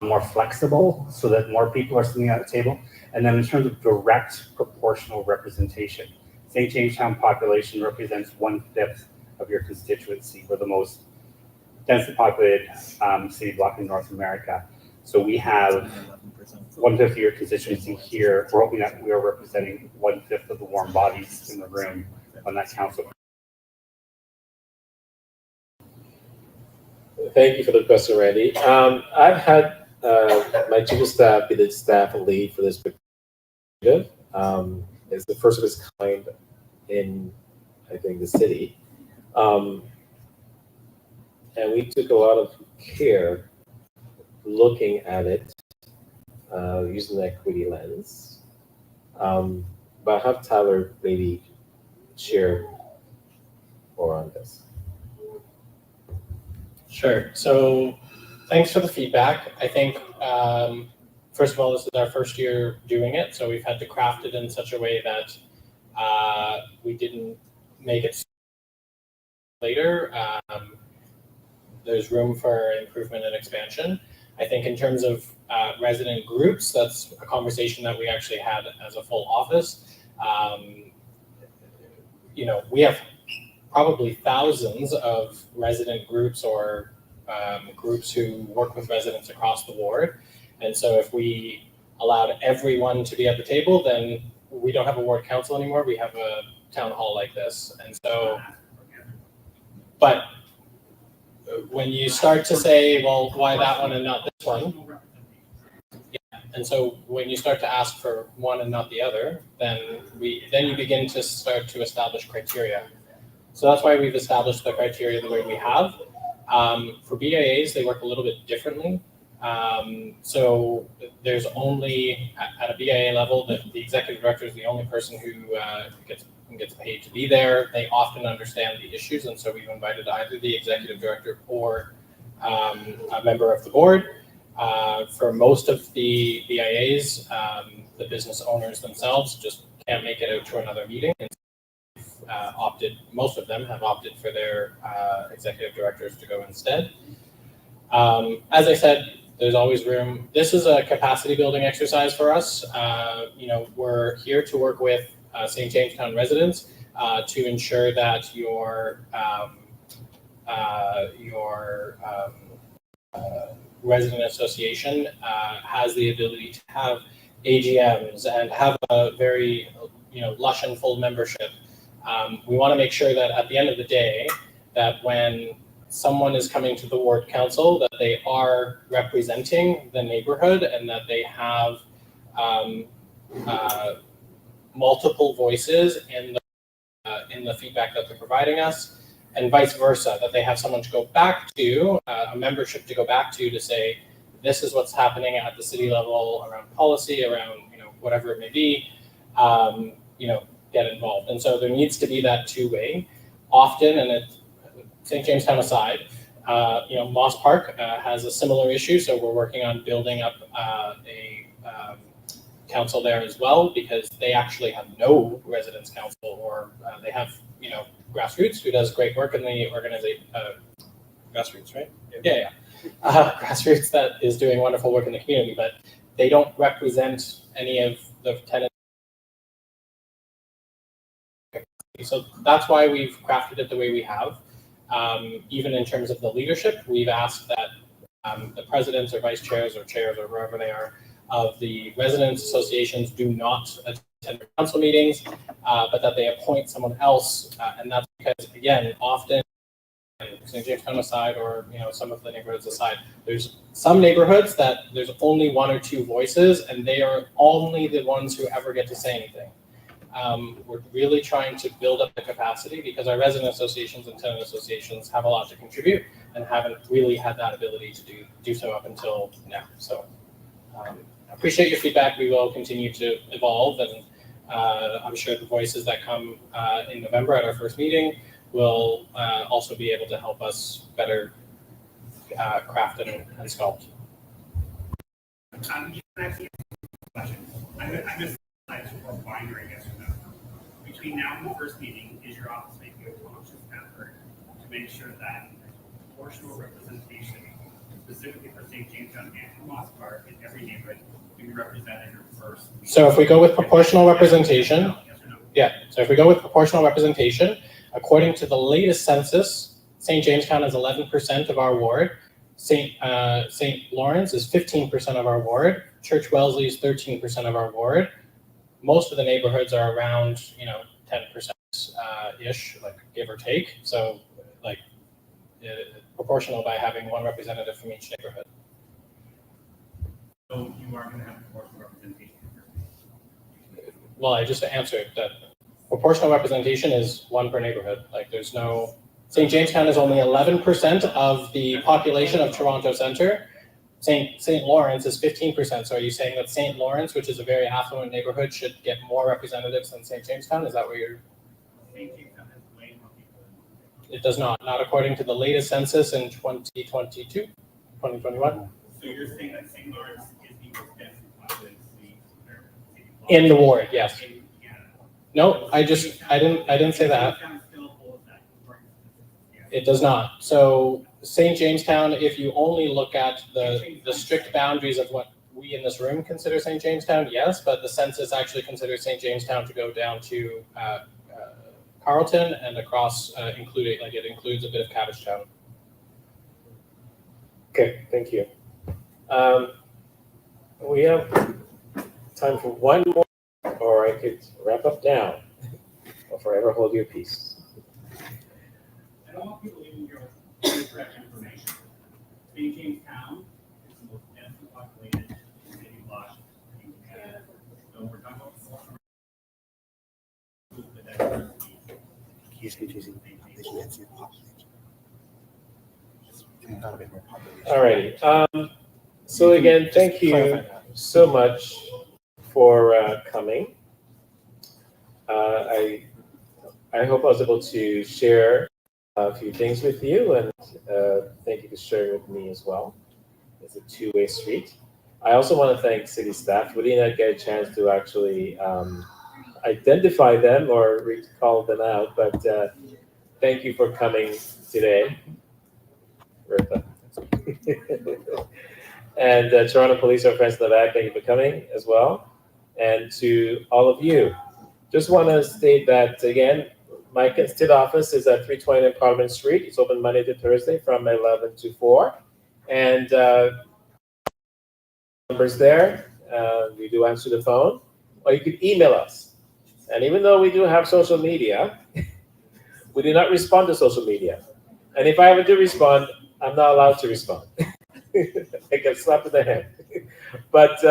more flexible so that more people are sitting at the table? And then in terms of direct proportional representation, St. Jamestown population represents 1/5 of your constituency. We're the most densely populated city block in North America. So we have 1/5 of your constituency here. We're hoping that we are representing 1/5 of the warm bodies in the room on that council. Thank you for the question, Randy. I've had my chief of staff be the staff lead for this initiative. It's the first of its kind in, I think, the city. And we took a lot of care looking at it using the equity lens. But I'll have Tyler maybe share more on this. Sure. So thanks for the feedback. I think, first of all, this is our first year doing it. So we've had to craft it in such a way that we didn't make it later. There's room for improvement and expansion. I think in terms of resident groups, that's a conversation that we actually had as a full office. We have probably thousands of resident groups or groups who work with residents across the ward. And so if we allowed everyone to be at the table, then we don't have a ward council anymore. We have a town hall like this. And so, but when you start to say, well, why that one and not this one? Yeah. And so when you start to ask for one and not the other, then you begin to start to establish criteria. So that's why we've established the criteria the way we have. For BIAs, they work a little bit differently. So there's only, at a BIA level, the executive director is the only person who gets paid to be there. They often understand the issues, and so we've invited either the executive director or a member of the board. For most of the BIAs, the business owners themselves just can't make it out to another meeting. Most of them have opted for their executive directors to go instead. As I said, there's always room. This is a capacity building exercise for us. We're here to work with St. Jamestown residents to ensure that your resident association has the ability to have AGMs and have a very lush and full membership. We want to make sure that at the end of the day, that when someone is coming to the ward council, that they are representing the neighborhood and that they have multiple voices in the feedback that they're providing us, and vice versa, that they have someone to go back to, a membership to go back to say, this is what's happening at the city level around policy, around whatever it may be, get involved. And so there needs to be that two-way. Often, and St. Jamestown aside, Moss Park has a similar issue, so we're working on building up a council there as well, because they actually have no residents council, or they have Grassroots, who does great work in the organization. Grassroots, right? Yeah. Grassroots that is doing wonderful work in the community, but they don't represent any of the tenants. So that's why we've crafted it the way we have. Even in terms of the leadership, we've asked that the presidents or vice chairs or chairs or wherever they are of the residents associations do not attend council meetings, but that they appoint someone else. And that's because, again, often, St. Jamestown aside, or some of the neighborhoods aside, there's some neighborhoods that there's only one or two voices, and they are only the ones who ever get to say anything. We're really trying to build up the capacity, because our resident associations and tenant associations have a lot to contribute and haven't really had that ability to do so up until now. So I appreciate your feedback. We will continue to evolve, and I'm sure the voices that come in November at our first meeting will also be able to help us better craft and sculpt. You can actually ask questions. I'm just for binary yes or no. Between now and the first meeting, is your office making a conscious effort to make sure that proportional representation, specifically for St. Jamestown and Moss Park in every neighborhood, can be represented in your first meeting? So if we go with proportional representation, yeah. So if we go with proportional representation, according to the latest census, St. Jamestown is 11% of our ward. St. Lawrence is 15% of our ward. Church Wellesley is 13% of our ward. Most of the neighborhoods are around, 10% ish, like give or take. So, like, proportional by having one representative from each neighborhood. So you are going to have proportional representation. Well, I just answered that proportional representation is one per neighborhood. Like, there's no. St. Jamestown is only 11% of the population of Toronto Centre. St. Lawrence is 15%. So are you saying that St. Lawrence, which is a very affluent neighborhood, should get more representatives than St. Jamestown? Is that what you're? St. Jamestown has way more people. It does not according to the latest census in 2022, 2021. So you're saying that St. Lawrence is the most densely populated city in the ward, yes. No, I didn't say that. It does not. So St. Jamestown, if you only look at the strict boundaries of what we in this room consider St. Jamestown, yes, but the census actually considers St. Jamestown to go down to Carleton and across, including, like, it includes a bit of Cabbagetown. Okay, thank you. We have time for one more, or I could wrap up now, or forever hold your peace. I don't want people leaving here with incorrect information. St. Jamestown is the most densely populated city block in Canada. So we're talking about the diversity. All righty. So again, thank you so much for coming. I hope I was able to share a few things with you, and thank you for sharing with me as well. It's a two-way street. I also want to thank city staff. We did not get a chance to actually identify them or call them out, but thank you for coming today, Bertha. And Toronto Police, our friends in the back, thank you for coming as well. And to all of you, just want to state that, again, my state office is at 329 Parliament Street. It's open Monday to Thursday from 11 to 4. And numbers there. We do answer the phone, or you could email us. And even though we do have social media, we do not respond to social media. And if I ever do respond, I'm not allowed to respond. I get slapped in the hand. But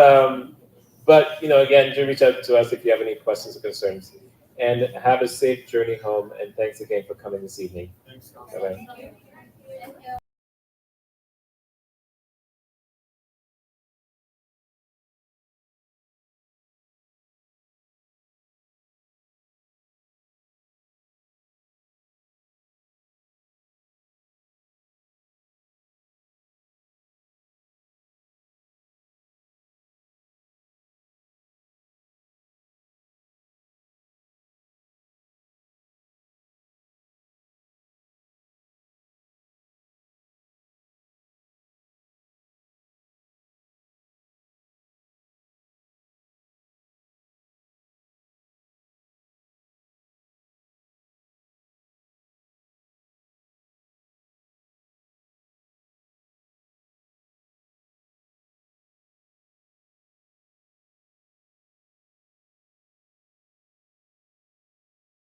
again, do reach out to us if you have any questions or concerns. And have a safe journey home. And thanks again for coming this evening. Thanks. Bye-bye.